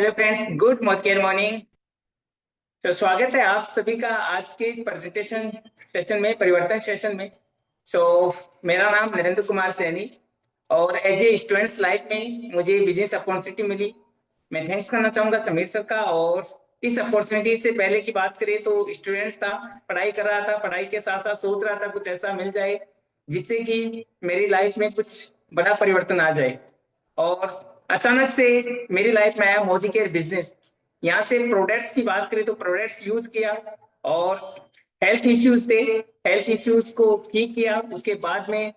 Hello friends, good morning. तो स्वागत है आप सभी का आज के इस प्रेजेंटेशन सेशन में, परिवर्तन सेशन में। तो मेरा नाम नरेंद्र कुमार सैनी और एज ए स्टूडेंट्स लाइफ में मुझे बिजनेस अपॉर्चुनिटी मिली। मैं थैंक्स करना चाहूंगा समीर सर का। और इस अपॉर्चुनिटी से पहले की बात करें तो स्टूडेंट्स था, पढ़ाई कर रहा था, पढ़ाई के साथ साथ सोच रहा था कुछ ऐसा मिल जाए जिससे कि मेरी लाइफ में कुछ बड़ा परिवर्तन आ जाए। और अचानक से मेरी लाइफ में आया मोदी केयर बिजनेस। यहाँ से प्रोडक्ट्स की बात करें तो प्रोडक्ट्स यूज किया और हेल्थ इश्यूज थे, हेल्थ इश्यूज को ठीक किया। उसके बाद में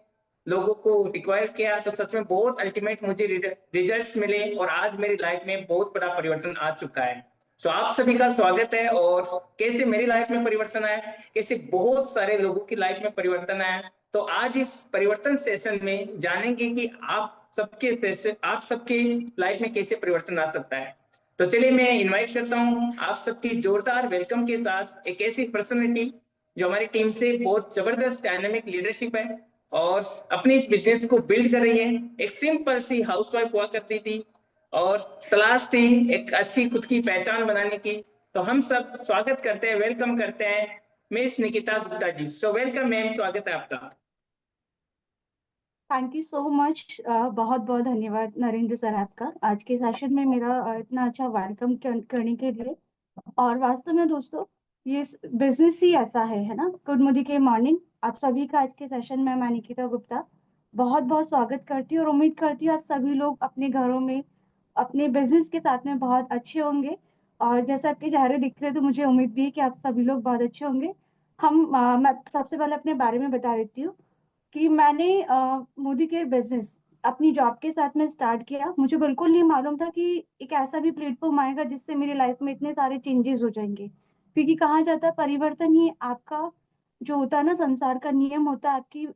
लोगों को रिक्वायर किया तो सच में बहुत अल्टीमेट मुझे रिजल्ट्स मिले और आज मेरी लाइफ में बहुत बड़ा परिवर्तन आ चुका है। तो आप सभी का स्वागत है। और कैसे मेरी लाइफ में परिवर्तन आया, कैसे बहुत सारे लोगों की लाइफ में परिवर्तन आया, तो आज इस परिवर्तन सेशन में जानेंगे कि आप सबके लाइफ में कैसे परिवर्तन आ सकता है। तो चलिए मैं इनवाइट करता हूं आप सबकी जोरदार वेलकम के साथ एक ऐसी पर्सनालिटी जो हमारी टीम से बहुत जबरदस्त डायनामिक लीडरशिप है और अपनी इस बिजनेस को बिल्ड कर रही है। एक सिंपल सी हाउसवाइफ हुआ करती थी और तलाश थी एक अच्छी खुद की पहचान बनाने की। तो हम सब स्वागत करते हैं, वेलकम करते हैं miss Nikita Gupta ji. So welcome ma'am, स्वागत है आपका। Thank you so much. बहुत बहुत धन्यवाद नरेंद्र सर आपका आज के सेशन में मेरा इतना अच्छा वेलकम करने के लिए। और वास्तव में दोस्तों, ये बिजनेस ही ऐसा है ना। गुड मॉर्निंग के मॉर्निंग आप सभी का आज के सेशन में। मैं निकिता गुप्ता बहुत बहुत स्वागत करती हूँ और उम्मीद करती हूँ आप सभी लोग अपने घरों में अपने बिजनेस के साथ में बहुत अच्छे होंगे। और जैसा आपके चेहरे दिख रहे हैं, तो मुझे उम्मीद भी है कि आप सभी लोग बहुत अच्छे होंगे। मैं सबसे पहले अपने बारे में बता देती हूँ कि मैंने मोदी केयर बिजनेस अपनी जॉब के साथ में स्टार्ट किया। मुझे बिल्कुल नहीं मालूम था कि एक ऐसा भी प्लेटफॉर्म आएगा जिससे मेरी लाइफ में इतने सारे चेंजेस हो जाएंगे। क्योंकि कहा जाता है परिवर्तन ही आपका जो होता है ना, संसार का नियम होता है, आपकी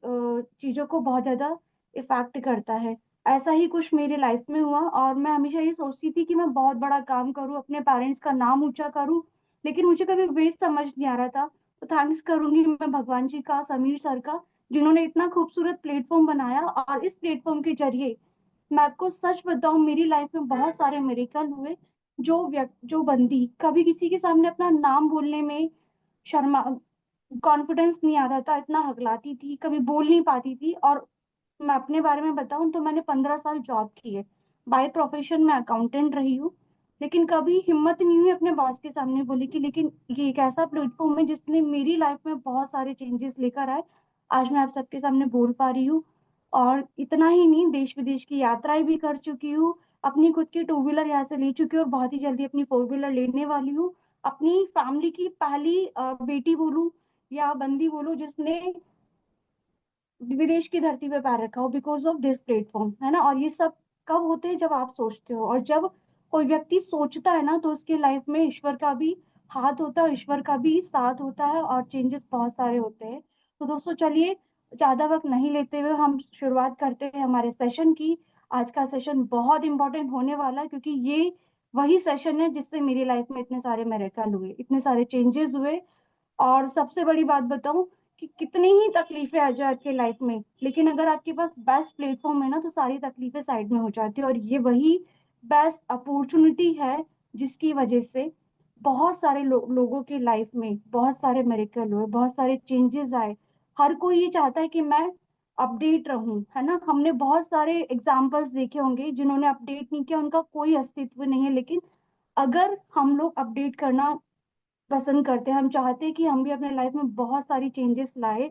चीजों को बहुत ज्यादा इफेक्ट करता है। ऐसा ही कुछ मेरी लाइफ में हुआ और मैं हमेशा ये सोचती थी कि मैं बहुत बड़ा काम करूं, अपने पेरेंट्स का नाम ऊंचा करूं, लेकिन मुझे कभी वे समझ नहीं आ रहा था। तो थैंक्स करूंगी मैं भगवान जी का, समीर सर का, जिन्होंने इतना खूबसूरत प्लेटफॉर्म बनाया। और इस प्लेटफॉर्म के जरिए मैं आपको सच बताऊं, मेरी लाइफ में बहुत सारे मिरेकल हुए। जो बंदी कभी किसी के सामने अपना नाम बोलने में शर्मा कॉन्फिडेंस नहीं आता था, इतना हकलाती थी, कभी बोल नहीं पाती थी। और मैं अपने बारे में बताऊं तो मैंने 15 साल जॉब की है। बाय प्रोफेशन मैं अकाउंटेंट रही हूँ, लेकिन कभी हिम्मत नहीं हुई अपने बॉस के सामने बोली कि लेकिन ये एक ऐसा प्लेटफॉर्म है जिसने मेरी लाइफ में बहुत सारे चेंजेस लेकर आए। आज मैं आप सबके सामने बोल पा रही हूँ। और इतना ही नहीं, देश विदेश की यात्राएं भी कर चुकी हूँ। अपनी खुद की टू व्हीलर यहाँ से ले चुकी हूँ और बहुत ही जल्दी अपनी फोर व्हीलर लेने वाली हूँ। अपनी फैमिली की पहली बेटी बोलूं या बंदी बोलूं जिसने विदेश की धरती पे पैर रखा हो बिकॉज ऑफ दिस प्लेटफॉर्म, है ना। और ये सब कब होते हैं? जब आप सोचते हो। और जब कोई व्यक्ति सोचता है ना, तो उसके लाइफ में ईश्वर का भी हाथ होता है, ईश्वर का भी साथ होता है और चेंजेस बहुत सारे होते हैं। तो दोस्तों चलिए, ज्यादा वक्त नहीं लेते हुए हम शुरुआत करते हैं हमारे सेशन की। आज का सेशन बहुत इंपॉर्टेंट होने वाला है क्योंकि ये वही सेशन है जिससे मेरी लाइफ में इतने सारे मेरेकल हुए, इतने सारे चेंजेस हुए। और सबसे बड़ी बात बताऊं कि कितनी ही तकलीफें आ जाए आपके लाइफ में, लेकिन अगर आपके पास बेस्ट प्लेटफॉर्म है ना, तो सारी तकलीफें साइड में हो जाती है। और ये वही बेस्ट अपॉर्चुनिटी है जिसकी वजह से बहुत सारे लोगों की लाइफ में बहुत सारे मिरेकल हुए, बहुत सारे चेंजेस आए। हर कोई ये चाहता है कि मैं अपडेट रहूं, है ना। हमने बहुत सारे एग्जाम्पल्स देखे होंगे जिन्होंने अपडेट नहीं किया, उनका कोई अस्तित्व नहीं है। लेकिन अगर हम लोग अपडेट करना पसंद करते हैं, हम चाहते हैं कि हम भी अपने लाइफ में बहुत सारी चेंजेस लाए,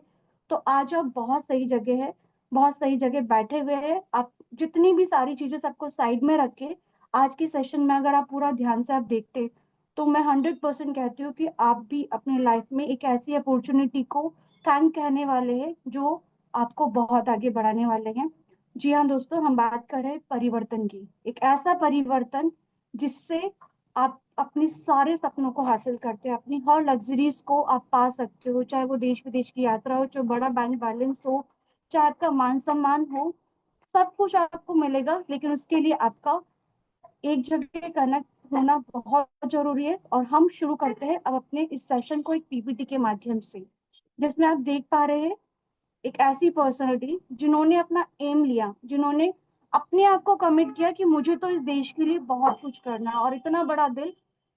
तो आज आप बहुत सही जगह है, बहुत सही जगह बैठे हुए हैं। आप जितनी भी सारी चीजें सबको साइड में रख के आज के सेशन में अगर आप पूरा ध्यान से आप देखते, तो मैं 100% कहती हूँ कि आप भी अपनी लाइफ में एक ऐसी अपॉर्चुनिटी को थैंक कहने वाले हैं जो आपको बहुत आगे बढ़ाने वाले हैं। जी हाँ दोस्तों, हम बात कर रहे हैं परिवर्तन की। एक ऐसा परिवर्तन जिससे आप अपने सारे सपनों को हासिल करते हैं, अपनी हर लग्जरीज को आप पा सकते हो, चाहे वो देश विदेश की यात्रा हो, चाहे बड़ा बैंक बैलेंस हो, चाहे आपका मान सम्मान हो। सब कुछ आपको मिलेगा, लेकिन उसके लिए आपका एक जगह कनेक्ट होना बहुत जरूरी है। और हम शुरू करते हैं अब अपने इस सेशन को एक पीपीटी के माध्यम से, जिसमें आप देख पा रहे हैं एक ऐसी पर्सनालिटी जिन्होंने अपना एम लिया, जिन्होंने अपने आप को कमिट किया कि मुझे तो इस देश के लिए बहुत कुछ करना है। और इतना बड़ा दिल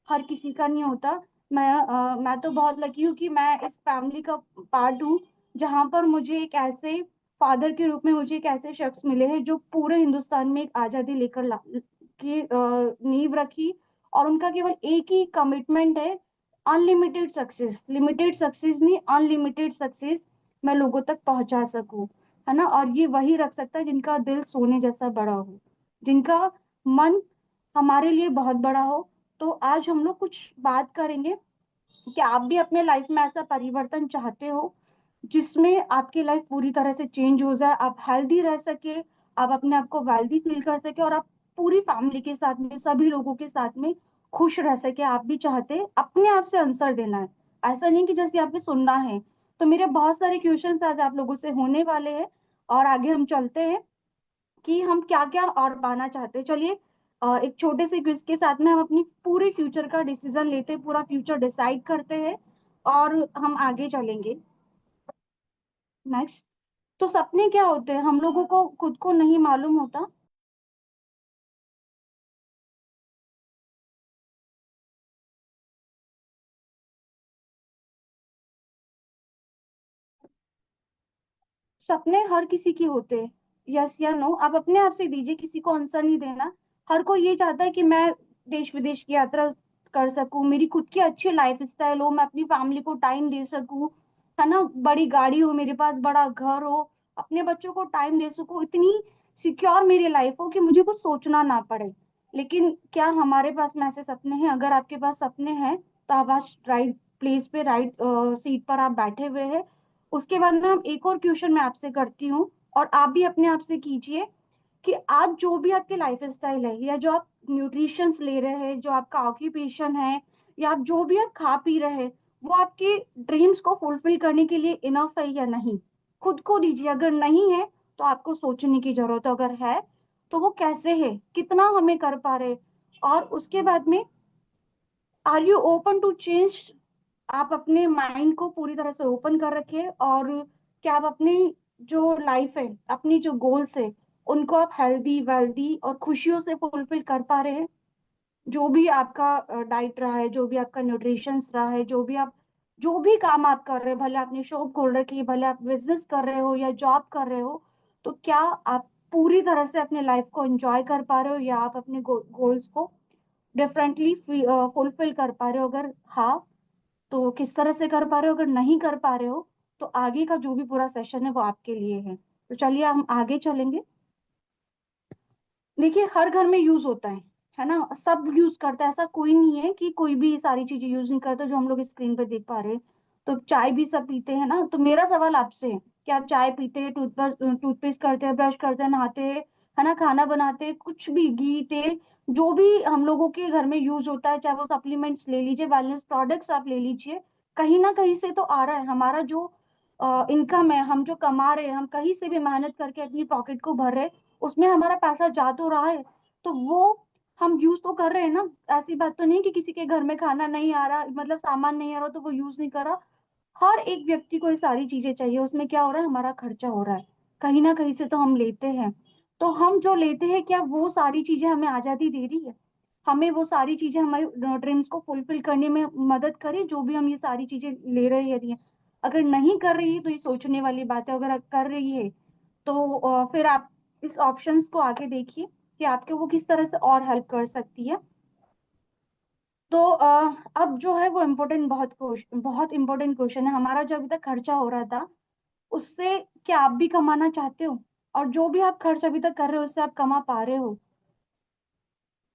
हर किसी का नहीं होता। मैं तो बहुत लकी हूँ कि मैं इस फैमिली का पार्ट हूँ, जहाँ पर मुझे एक ऐसे फादर के रूप में मुझे एक ऐसे शख्स मिले हैं जो पूरे हिंदुस्तान में एक आजादी लेकर ला की नींव रखी। और उनका केवल एक ही कमिटमेंट है, अनलिमिटेड सक्सेस। लिमिटेड सक्सेस नहीं, अनलिमिटेड सक्सेस मैं लोगों तक पहुंचा सकूं, है ना। और ये वही रख सकता है जिनका दिल सोने जैसा बड़ा हो, जिनका मन हमारे लिए बहुत बड़ा हो। तो आज हम लोग कुछ बात करेंगे कि आप भी अपने लाइफ में ऐसा परिवर्तन चाहते हो जिसमें आपकी लाइफ पूरी तरह से चेंज हो जाए, आप हेल्दी रह सके, आप अपने आप को वेल्दी फील कर सके, और आप पूरी फैमिली के साथ में, सभी लोगों के साथ में खुश रह सके। आप भी चाहते हैं अपने आप से आंसर देना है, ऐसा नहीं कि जैसे आपने सुनना है। तो मेरे बहुत सारे क्वेश्चंस आज आप लोगों से होने वाले हैं, और आगे हम चलते हैं कि हम क्या क्या और पाना चाहते हैं। चलिए, एक छोटे से क्विज के साथ में हम अपनी पूरे फ्यूचर का डिसीजन लेते हैं, पूरा फ्यूचर डिसाइड करते हैं, और हम आगे चलेंगे। नेक्स्ट, तो सपने क्या होते हैं हम लोगों को खुद को नहीं मालूम होता। सपने हर किसी की होते हैं, यस या नो, आप अपने आप से दीजिए, किसी को आंसर नहीं देना। हर कोई ये चाहता है कि मैं देश विदेश की यात्रा कर सकूं, मेरी खुद की अच्छी लाइफ स्टाइल हो, मैं अपनी फैमिली को टाइम दे सकूं, है ना, बड़ी गाड़ी हो मेरे पास, बड़ा घर हो, अपने बच्चों को टाइम दे सकूं, इतनी सिक्योर मेरी लाइफ हो कि मुझे कुछ सोचना ना पड़े। लेकिन क्या हमारे पास में ऐसे सपने हैं? अगर आपके पास सपने हैं तो आप आज राइट प्लेस पे, राइट सीट पर आप बैठे हुए हैं। उसके बाद में हम एक और क्वेश्चन मैं आपसे करती हूँ, और आप भी अपने आप से कीजिए कि आज जो भी आपकी लाइफ स्टाइल है, या जो आप न्यूट्रिशंस ले रहे हैं, जो आपका ऑक्यूपेशन है, या आप जो भी आप खा पी रहे हैं, वो आपके ड्रीम्स को फुलफिल करने के लिए इनफ है या नहीं। खुद को दीजिए। अगर नहीं है तो आपको सोचने की जरूरत है, अगर है तो वो कैसे है, कितना हमें कर पा रहे हैं। और उसके बाद में, are you open to change? आप अपने माइंड को पूरी तरह से ओपन कर रखिए, और क्या आप अपनी जो लाइफ है, अपनी जो गोल्स है, उनको आप हेल्दी वेल्दी और खुशियों से फुलफिल कर पा रहे हैं? जो भी आपका डाइट रहा है, जो भी आपका न्यूट्रिशन रहा है, जो भी काम आप कर रहे हैं, भले आपने शॉप खोल रखी है, भले आप बिजनेस कर रहे हो या जॉब कर रहे हो, तो क्या आप पूरी तरह से अपने लाइफ को एंजॉय कर पा रहे हो, या आप अपने गोल्स को डिफरेंटली फुलफिल कर पा रहे हो? अगर हाँ, तो किस तरह से कर पा रहे हो? अगर नहीं कर पा रहे हो तो आगे का जो भी पूरा सेशन है वो आपके लिए है। तो चलिए हम आगे चलेंगे। देखिए, हर घर में यूज होता है ना, सब यूज करता है, ऐसा कोई नहीं है कि कोई भी सारी चीजें यूज नहीं करता जो हम लोग स्क्रीन पे देख पा रहे हैं। तो चाय भी सब पीते हैं ना। तो मेरा सवाल आपसे है कि आप चाय पीते हैं, टूथपेस्ट करते हैं, ब्रश करते हैं, नहाते हैं, है ना, खाना बनाते हैं, कुछ भी घी तेल जो भी हम लोगों के घर में यूज होता है, चाहे वो सप्लीमेंट्स ले लीजिए, वेलनेस प्रोडक्ट्स आप ले लीजिए, कहीं ना कहीं से तो आ रहा है। हमारा जो इनकम है, हम जो कमा रहे हैं, हम कहीं से भी मेहनत करके अपनी पॉकेट को भर रहे हैं, उसमें हमारा पैसा जा तो रहा है, तो वो हम यूज तो कर रहे हैं ना। ऐसी बात तो नहीं कि किसी के घर में खाना नहीं आ रहा, मतलब सामान नहीं आ रहा तो वो यूज नहीं कर रहा। हर एक व्यक्ति को ये सारी चीजें चाहिए। उसमें क्या हो रहा है, हमारा खर्चा हो रहा है, कहीं ना कहीं से तो हम लेते हैं। तो हम जो लेते हैं, क्या वो सारी चीजें हमें आजादी दे रही है? हमें वो सारी चीजें हमारे ड्रीम्स को फुलफिल करने में मदद करें, जो भी हम ये सारी चीजें ले रहे हैं? यदि अगर नहीं कर रही है तो ये सोचने वाली बात है। अगर कर रही है तो फिर आप इस ऑप्शंस को आगे देखिए कि आपके वो किस तरह से और हेल्प कर सकती है। तो अब जो है वो इम्पोर्टेंट, बहुत इंपॉर्टेंट क्वेश्चन है हमारा। जो अभी तक खर्चा हो रहा था, उससे क्या आप भी कमाना चाहते हो? और जो भी आप खर्च अभी तक कर रहे हो उससे आप कमा पा रहे हो?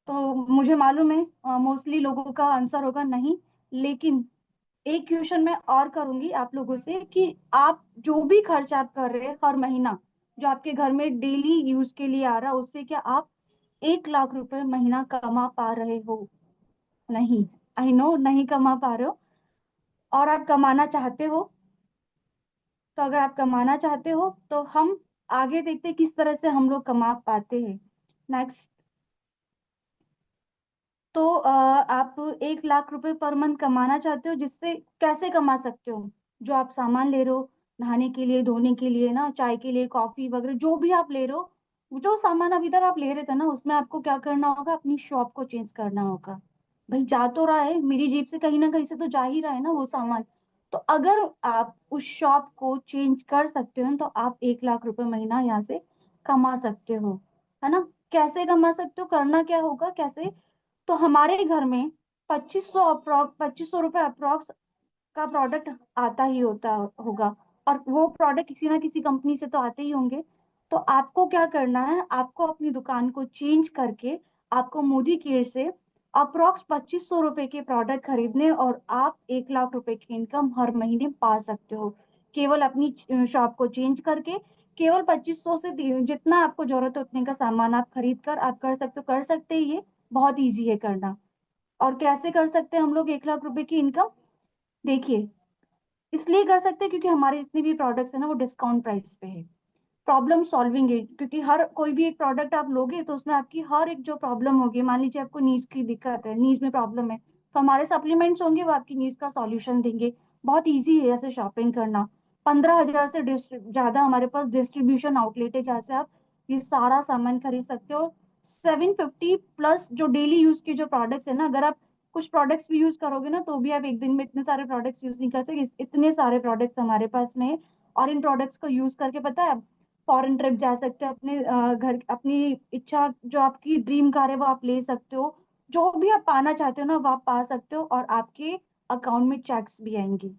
तो मुझे मालूम है मोस्टली लोगों का आंसर होगा नहीं। लेकिन एक क्वेश्चन मैं और करूंगी आप लोगों से कि आप जो भी खर्च आप कर रहे हैं हर महीना, जो आपके घर में डेली यूज के लिए आ रहा है, उससे क्या आप 1 लाख रुपए महीना कमा पा रहे हो? नहीं, आई नो नहीं कमा पा रहे हो, और आप कमाना चाहते हो। तो अगर आप कमाना चाहते हो तो हम आगे देखते हैं किस तरह से हम लोग कमा पाते हैं। नेक्स्ट, तो आप 1 लाख रुपए पर मंथ कमाना चाहते हो, जिससे कैसे कमा सकते हो? जो आप सामान ले रहे हो, नहाने के लिए, धोने के लिए ना, चाय के लिए, कॉफी वगैरह जो भी आप ले रहे हो, जो सामान अभी तक आप ले रहे थे ना, उसमें आपको क्या करना होगा, अपनी शॉप को चेंज करना होगा। भाई जा तो रहा है, मेरी जेब से कहीं ना कहीं से तो जा ही रहा है ना वो सामान। तो अगर आप उस शॉप को चेंज कर सकते हो तो आप 1 लाख रुपए महीना यहाँ से कमा सकते हो, है ना। कैसे कमा सकते हो, करना क्या होगा, कैसे? तो हमारे घर में 2500 रुपये अप्रोक्स का प्रोडक्ट आता ही होता होगा। और वो प्रोडक्ट किसी ना किसी कंपनी से तो आते ही होंगे। तो आपको क्या करना है, आपको अपनी दुकान को चेंज करके आपको मोदी केयर से अप्रोक्स 2500 रुपए के प्रोडक्ट खरीदने, और आप 1 लाख रुपए की इनकम हर महीने पा सकते हो, केवल अपनी शॉप को चेंज करके। केवल 2500 से जितना आपको जरूरत है उतने का सामान आप खरीद कर आप कर सकते हो, कर सकते ही ये बहुत इजी है करना। और कैसे कर सकते हैं हम लोग 1 लाख रुपए की इनकम? देखिए, इसलिए कर सकते हैं क्योंकि हमारे जितने भी प्रोडक्ट्स है ना वो डिस्काउंट प्राइस पे है। प्रॉब्लम सॉल्विंग है, क्योंकि हर कोई भी एक प्रोडक्ट आप लोगे तो उसमें आपकी हर एक जो प्रॉब्लम होगी, मान लीजिए आपको नीज की दिक्कत है, नीज में प्रॉब्लम है, तो हमारे सप्लीमेंट्स होंगे वो आपकी नीज का सॉल्यूशन देंगे। बहुत इजी है ऐसे शॉपिंग करना। 15,000 से ज्यादा हमारे पास डिस्ट्रीब्यूशन आउटलेट है जहाँ से आप ये सारा सामान खरीद सकते हो। 750 प्लस जो डेली यूज के जो प्रोडक्ट्स है ना, अगर आप कुछ प्रोडक्ट्स भी यूज करोगे ना तो भी आप एक दिन में इतने सारे प्रोडक्ट्स यूज नहीं कर सकते, इतने सारे प्रोडक्ट्स हमारे पास में है। और इन प्रोडक्ट्स को यूज करके पता है, फॉरेन ट्रिप जा सकते हो, अपने घर, अपनी इच्छा, जो आपकी ड्रीम कार है वो आप ले सकते हो। जो भी आप पाना चाहते हो ना वो आप पा सकते हो, और आपके अकाउंट में चेक्स भी आएंगे,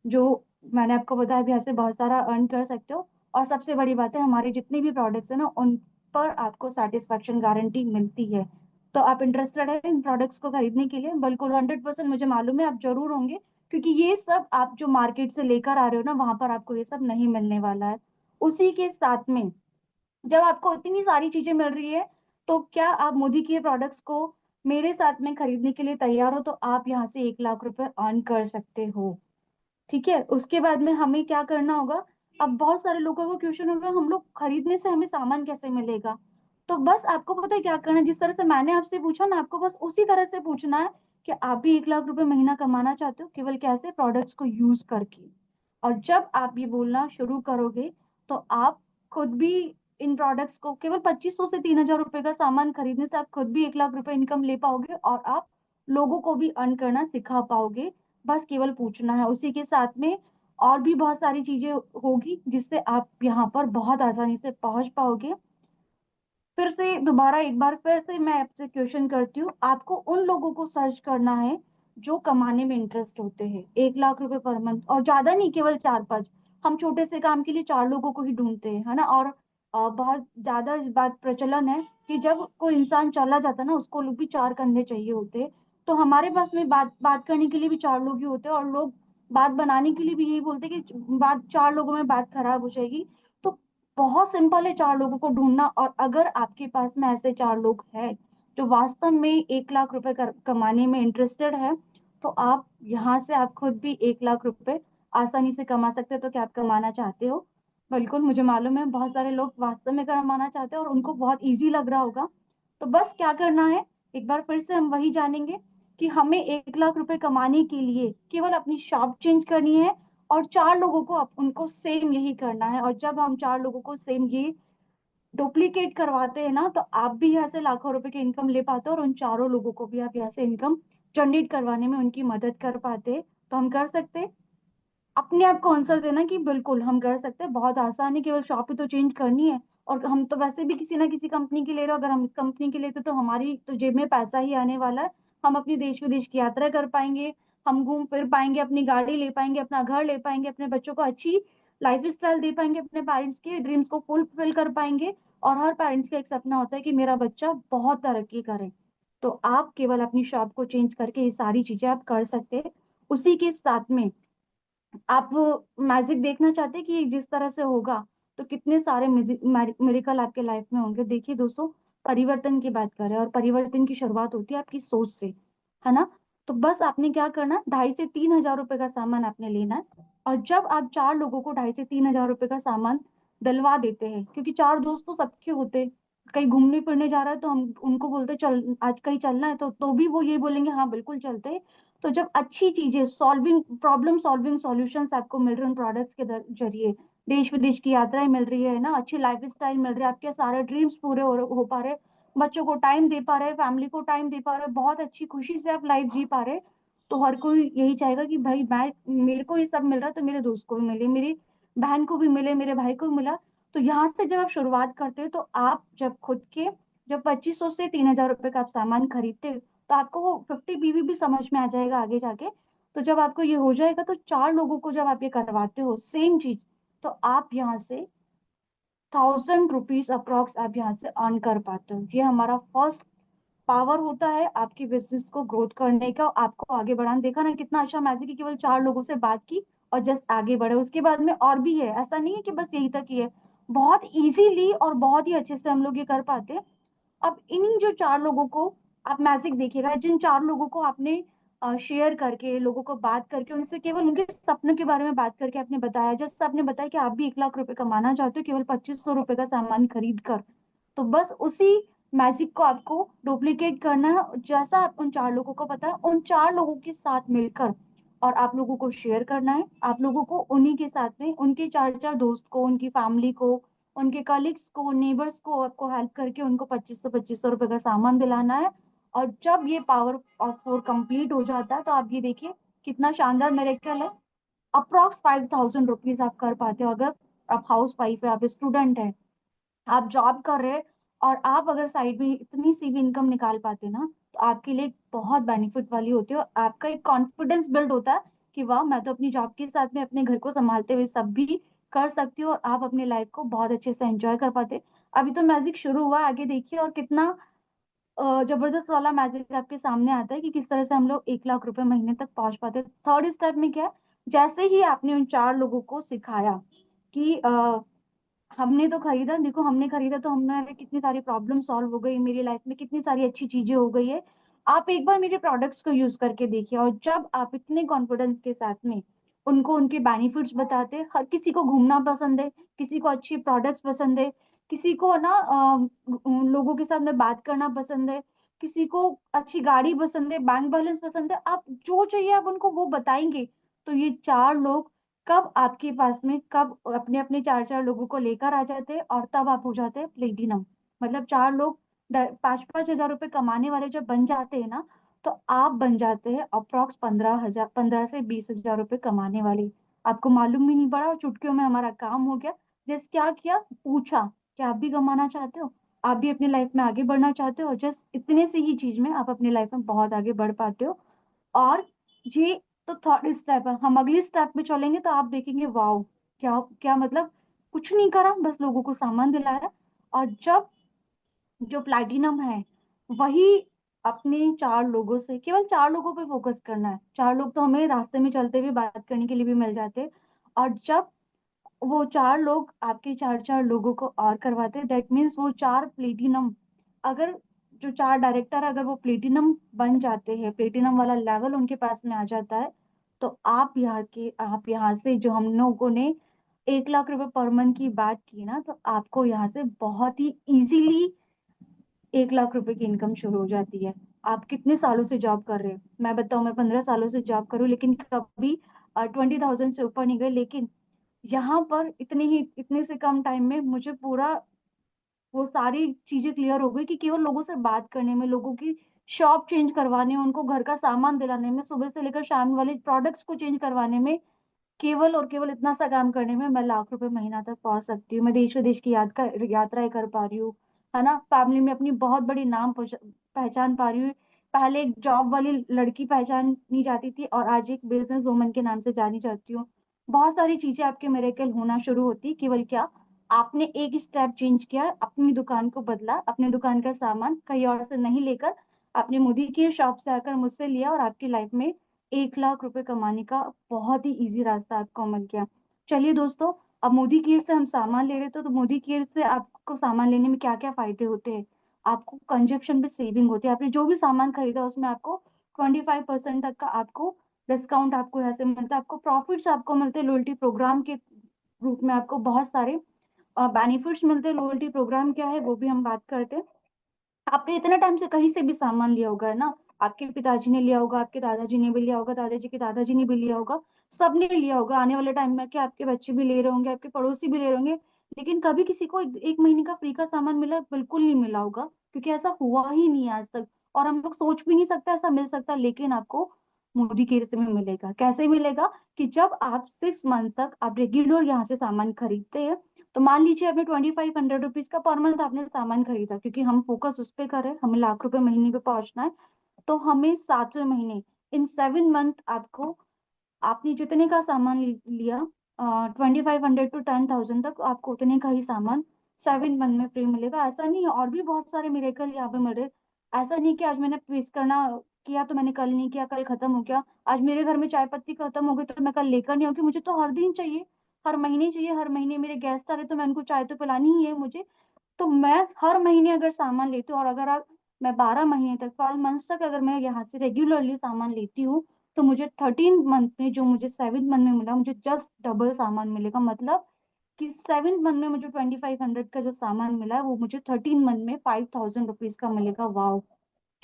जो मैंने आपको बताया भी, ऐसे बहुत सारा अर्न कर सकते हो। और सबसे बड़ी बात है, हमारे जितने भी प्रोडक्ट्स है ना उन पर आपको सेटिस्फेक्शन गारंटी मिलती है। तो आप इंटरेस्टेड है इन प्रोडक्ट्स को खरीदने के लिए? बिल्कुल 100% मुझे मालूम है आप जरूर होंगे, क्योंकि ये सब आप जो मार्केट से लेकर आ रहे हो ना वहां पर आपको ये सब नहीं मिलने वाला है। उसी के साथ में जब आपको इतनी सारी चीजें मिल रही है, तो क्या आप मोदी के प्रोडक्ट्स को मेरे साथ में खरीदने के लिए तैयार हो? तो आप यहाँ से 1 लाख रुपए अर्न कर सकते हो। ठीक है, उसके बाद में हमें क्या करना होगा? अब बहुत सारे लोगों को क्वेश्चन होगा, हम लोग खरीदने से हमें सामान कैसे मिलेगा? तो बस आपको पता है क्या करना है, जिस तरह से मैंने आपसे पूछा ना, आपको बस उसी तरह से पूछना है कि आप भी 1 लाख रुपए महीना कमाना चाहते हो, केवल कैसे? प्रोडक्ट्स को यूज करके। और जब आप ये बोलना शुरू करोगे तो आप खुद भी इन प्रोडक्ट्स को, केवल 2500 से 3,000 रुपए का सामान खरीदने से आप खुद भी 1 लाख रुपए इनकम ले पाओगे, और आप लोगों को भी अर्न करना सिखा पाओगे। बस केवल पूछना है। उसी के साथ में और भी बहुत सारी चीजें होगी जिससे आप यहाँ पर बहुत आसानी से पहुंच पाओगे। फिर से दोबारा एक बार फिर से मैं आपसे क्वेश्चन करती हूँ, आपको उन लोगों को सर्च करना है जो कमाने में इंटरेस्ट होते हैं 1 लाख रुपए पर मंथ, और ज्यादा नहीं, केवल 4-5। हम छोटे से काम के लिए 4 लोगों को ही ढूंढते हैं, है ना। और बहुत ज्यादा इस बात प्रचलन है कि जब कोई इंसान चला जाता है ना उसको लोग भी 4 कंधे चाहिए होते हैं। तो हमारे पास में बात बात करने के लिए भी 4 लोग ही होते हैं, और लोग बात बनाने के लिए भी यही बोलते हैं कि बात 4 लोगों में बात खराब हो जाएगी। तो बहुत सिंपल है 4 लोगों को ढूंढना। और अगर आपके पास में ऐसे 4 लोग हैं जो वास्तव में 1 लाख रुपए कमाने में इंटरेस्टेड है, तो आप यहाँ से आप खुद भी 1 लाख रुपए आसानी से कमा सकते हो। तो क्या आप कमाना चाहते हो? बिल्कुल, मुझे मालूम है बहुत सारे लोग वास्तव में कमाना चाहते हैं और उनको बहुत इजी लग रहा होगा। तो बस क्या करना है, एक बार फिर से हम वही जानेंगे कि हमें 1 लाख रुपए कमाने के लिए केवल अपनी शॉप चेंज करनी है, और 4 लोगों को उनको सेम यही करना है। और जब हम 4 लोगों को सेम ये डुप्लीकेट करवाते हैं ना, तो आप भी यहाँ से लाखों रुपए की इनकम ले पाते हो, और उन 4 लोगों को भी आप यहाँ से इनकम जनरेट करवाने में उनकी मदद कर पाते हैं। तो हम कर सकते हैं। अपने आप को आंसर देना कि बिल्कुल हम कर सकते हैं, बहुत आसान है, केवल शॉप ही तो चेंज करनी है। और हम तो वैसे भी किसी ना किसी कंपनी के ले रहे हो, अगर हम इस कंपनी के लेते तो हमारी तो जेब में पैसा ही आने वाला है। हम अपनी देश विदेश की यात्रा कर पाएंगे, हम घूम फिर पाएंगे, अपनी गाड़ी ले पाएंगे, अपना घर ले पाएंगे, अपने बच्चों को अच्छी लाइफ स्टाइल दे पाएंगे, अपने पेरेंट्स के ड्रीम्स को फुलफिल कर पाएंगे। और हर पेरेंट्स का एक सपना होता है कि मेरा बच्चा बहुत तरक्की करे। तो आप केवल अपनी शॉप को चेंज करके ये सारी चीजें आप कर सकते हैं। उसी के साथ में आप मैजिक देखना चाहते हैं कि जिस तरह से होगा तो कितने सारे मिरेकल आपके लाइफ में होंगे। देखिए दोस्तों, परिवर्तन की बात करें, और परिवर्तन की शुरुआत होती है आपकी सोच से, है ना। तो बस आपने क्या करना है, 2,500 से 3,000 रुपए का सामान आपने लेना है। और जब आप 4 लोगों को 2,500 से 3,000 रुपए का सामान दिलवा देते हैं, क्योंकि 4 दोस्त तो सबके होते हैं, कहीं घूमने फिरने जा रहा है तो हम उनको बोलते हैं, चल आज कहीं चलना है, तो भी वो ये बोलेंगे हाँ बिल्कुल चलते हैं। तो जब अच्छी चीजें, सॉल्विंग प्रॉब्लम सॉल्विंग सॉल्यूशंस आपको मिल रहे हैं उन प्रोडक्ट्स के जरिए, देश विदेश की यात्राएं मिल रही है ना, अच्छी लाइफ स्टाइल मिल रही है, आपके सारे ड्रीम्स पूरे हो पा रहे, बच्चों को टाइम दे पा रहे, फैमिली को टाइम दे पा रहे, बहुत अच्छी खुशी से आप लाइफ जी पा रहे। तो हर कोई यही चाहेगा कि भाई मैं, मेरे को ये सब मिल रहा है तो मेरे दोस्त को भी मिले, मेरी बहन को भी मिले, मेरे भाई को भी मिला। तो यहाँ से जब आप शुरुआत करते हो तो आप जब खुद के, जब 2500 से 3000 रुपए का आप सामान खरीदते हो तो आपको वो 50 BV भी समझ में आ जाएगा आगे जाके। तो जब आपको ये हो जाएगा तो 4 लोगों को जब आप ये करवाते हो सेम चीज, तो आप यहाँ से 1000 रुपीज अप्रोक्स आप यहाँ से अर्न कर पाते हो। ये हमारा फर्स्ट पावर होता है आपकी बिजनेस को ग्रोथ करने का, आपको आगे बढ़ाना। देखा ना कितना अच्छा मैजिक है, केवल 4 लोगों से बात की और जस्ट आगे बढ़े। उसके बाद में और भी है, ऐसा नहीं है कि बस यही तक ही है, बहुत इजीली और बहुत ही अच्छे से हम लोग ये कर पाते हैं। अब इन जो 4 लोगों को आप मैजिक देखिएगा, जिन 4 लोगों को आपने शेयर करके, लोगों को बात करके, उनसे केवल उनके सपनों के बारे में बात करके आपने बताया, जैसे आपने बताया कि आप भी 1 लाख रुपए कमाना चाहते हो केवल 2500 रुपए का सामान खरीद कर, तो बस उसी मैजिक को आपको डुप्लीकेट करना है। जैसा आप उन 4 लोगों को पता है, उन 4 लोगों के साथ मिलकर और आप लोगों को शेयर करना है। आप लोगों को उन्हीं के साथ में उनके 4 4 दोस्त को, उनकी फैमिली को, उनके कलीग्स को, नेबर्स को आपको हेल्प करके उनको 2500 रुपए का सामान दिलाना है। और जब ये पावर ऑफ 4 कंप्लीट हो जाता है तो आप ये देखिए कितना शानदार मेरेकल है। अप्रॉक्स 5000 रुपीज आप कर पाते हो अगर आप हाउस वाइफ है, आप स्टूडेंट है, आप जॉब कर रहे हैं, और आप अगर साइड में इतनी सी भी इनकम निकाल पाते ना, तो आपके लिए बहुत बेनिफिट वाली होती है। और आपका एक कॉन्फिडेंस बिल्ड होता है कि वाह, मैं तो अपनी जॉब के साथ में अपने घर को संभालते हुए सब भी कर सकती हूँ, और आप अपनी लाइफ को बहुत अच्छे से एंजॉय कर पाते। अभी तो मैजिक शुरू हुआ, आगे देखिए और कितना जबरदस्त वाला मैजिक आपके सामने आता है कि किस तरह से हम लोग 1 लाख रुपए महीने तक पहुंच पाते हैं। थर्ड स्टेप में क्या है, जैसे ही आपने उन 4 लोगों को सिखाया कि हमने तो खरीदा, देखो हमने खरीदा तो हमारे कितनी सारी प्रॉब्लम सॉल्व हो गई, मेरी लाइफ में कितनी सारी अच्छी चीजें हो गई है, आप एक बार मेरे प्रोडक्ट्स को यूज करके देखिए। और जब आप इतने कॉन्फिडेंस के साथ में उनको उनके बेनिफिट्स बताते हैं, हर किसी को घूमना पसंद है, किसी को अच्छी प्रोडक्ट्स पसंद है, किसी को ना उन लोगों के साथ में बात करना पसंद है, किसी को अच्छी गाड़ी पसंद है, बैंक बैलेंस पसंद है, आप जो चाहिए आप उनको वो बताएंगे। तो ये 4 लोग कब आपके पास में, कब अपने अपने 4 4 लोगों को लेकर आ जाते हैं, और तब आप हो जाते हैं प्लेटिनम। मतलब 4 लोग 5 5 हजार रुपए कमाने वाले जब बन जाते हैं ना, तो आप बन जाते हैं अप्रोक्स 15 हजार, 15 से 20 हजार रुपए कमाने वाले। आपको मालूम भी नहीं पड़ा और चुटकियों में हमारा काम हो गया। जस्ट क्या किया, पूछा कि आप भी कमाना चाहते हो, आप भी अपनी लाइफ में आगे बढ़ना चाहते हो, जस्ट इतने से ही चीज में आप अपनी लाइफ में बहुत आगे बढ़ पाते हो। और ये तो थर्ड स्टेप है, हम अगली स्टेप में चलेंगे तो आप देखेंगे वाओ, क्या क्या मतलब, कुछ नहीं करा, बस लोगों को सामान दिलाया। और जब जो प्लैटिनम है वही अपने 4 लोगों से, केवल 4 लोगों पे फोकस करना है। 4 लोग तो हमें रास्ते में चलते हुए बात करने के लिए भी मिल जाते हैं। और जब वो 4 लोग आपके 4 4 लोगों को और करवाते हैं, दैट मीन्स वो 4 प्लेटिनम, अगर जो 4 डायरेक्टर अगर वो प्लेटिनम बन जाते हैं, प्लेटिनम वाला लेवल उनके पास में आ जाता है, तो आप यहाँ से जो हम लोगों ने 1 लाख रुपए पर मंथ की बात की ना, तो आपको यहाँ से बहुत ही इजीली 1 लाख रुपए की इनकम शुरू हो जाती है। आप कितने सालों से जॉब कर रहे हैं? मैं बताऊं, मैं 15 सालों से जॉब करूँ लेकिन कभी 20,000 से ऊपर नहीं गए। लेकिन यहाँ पर इतने से कम टाइम में मुझे पूरा वो सारी चीजें क्लियर हो गई कि केवल लोगों से बात करने में, लोगों की शॉप चेंज करवाने, उनको घर का सामान दिलाने में, सुबह से लेकर शाम वाले प्रोडक्ट्स को चेंज करवाने में, केवल और केवल इतना सा काम करने में मैं 1 लाख रुपए महीना तक पहुंच सकती हूँ। मैं देश विदेश की यात्राएं कर पा रही हूँ, है ना, फैमिली में अपनी बहुत बड़ी नाम पहचान पा रही हूँ। पहले एक जॉब वाली लड़की पहचानी जाती थी और आज एक बिजनेस वुमन के नाम से जानी जाती हूँ। बहुत सारी चीजें आपके मिरेकल होना शुरू होती, केवल क्या, आपने एक स्टेप चेंज किया, अपनी दुकान को बदला, अपनी दुकान का सामान कहीं और से नहीं लेकर आपने मोदी की शॉप से आकर मुझसे लिया, और आपकी लाइफ में 1 लाख रुपए कमाने का बहुत ही इजी रास्ता आपको मिल गया। चलिए दोस्तों, अब मोदी केयर से हम सामान ले रहे थे, तो मोदी केयर से आपको सामान लेने में क्या क्या फायदे होते हैं। आपको कंजप्शन पे सेविंग होती है, आपने जो भी सामान खरीदा उसमें आपको 25% तक का आपको डिस्काउंट आपको यहाँ से मिलता है। आपको प्रॉफिट्स आपको मिलते हैं लॉयल्टी प्रोग्राम के रूप में, आपको बहुत सारे बेनिफिट्स मिलते हैं। लॉयल्टी प्रोग्राम क्या है वो भी हम बात करते हैं। आपने इतने टाइम से कहीं से भी सामान लिया होगा है ना, आपके पिताजी ने लिया होगा, आपके दादाजी ने भी लिया होगा, दादाजी के दादाजी ने भी लिया होगा, सबने लिया होगा। आने वाले टाइम में क्या आपके बच्चे भी ले रहे होंगे, आपके पड़ोसी भी ले रहे होंगे। लेकिन कभी किसी को एक महीने का फ्री का सामान मिला? बिल्कुल नहीं मिला होगा, क्योंकि ऐसा हुआ ही नहीं है आज तक। और हम लोग सोच भी नहीं सकते ऐसा मिल सकता। लेकिन आपको मोदी केयर में मिलेगा। कैसे मिलेगा? कि जब आप 6 मंथ तक आप रेगुलर यहाँ से सामान खरीदते हैं, तो मान लीजिए आपने 2500 रुपीज का पर मंथ आपने सामान खरीदा, क्योंकि हम फोकस उस पे कर रहे हैं, हमें लाख रुपए महीने पे पहुंचना है। तो हमें 7वें महीने, इन 7 मंथ आपको, आपने जितने का सामान लिया, 2500 to 10,000 तक आपको उतने का ही सामान 7 मंथ में फ्री मिलेगा। ऐसा नहीं है, और भी बहुत सारे मिरेकल यहाँ पे मिल रहे। ऐसा नहीं कि आज मैंने पेश करना किया तो मैंने कल नहीं किया, कल खत्म हो गया। आज मेरे घर में चाय पत्ती खत्म हो गई तो मैं कल लेकर नहीं आऊंगी। मुझे तो हर दिन चाहिए, हर महीने चाहिए। हर महीने मेरे गेस्ट आ रहे तो मैं उनको चाय तो पिलानी ही है मुझे। तो मैं हर महीने अगर सामान लेती हूँ, और अगर मैं 12 महीने तक, 12 मंथ तक अगर मैं यहाँ से रेगुलरली सामान लेती हूँ, तो मुझे 13 मंथ में जो मुझे 7 मंथ में मिला, मुझे जस्ट डबल सामान मिलेगा। मतलब कि 7 मंथ में मुझे 2500 का जो सामान मिला है, वो मुझे 13 मंथ में 5000 रुपीज का मिलेगा। वाह,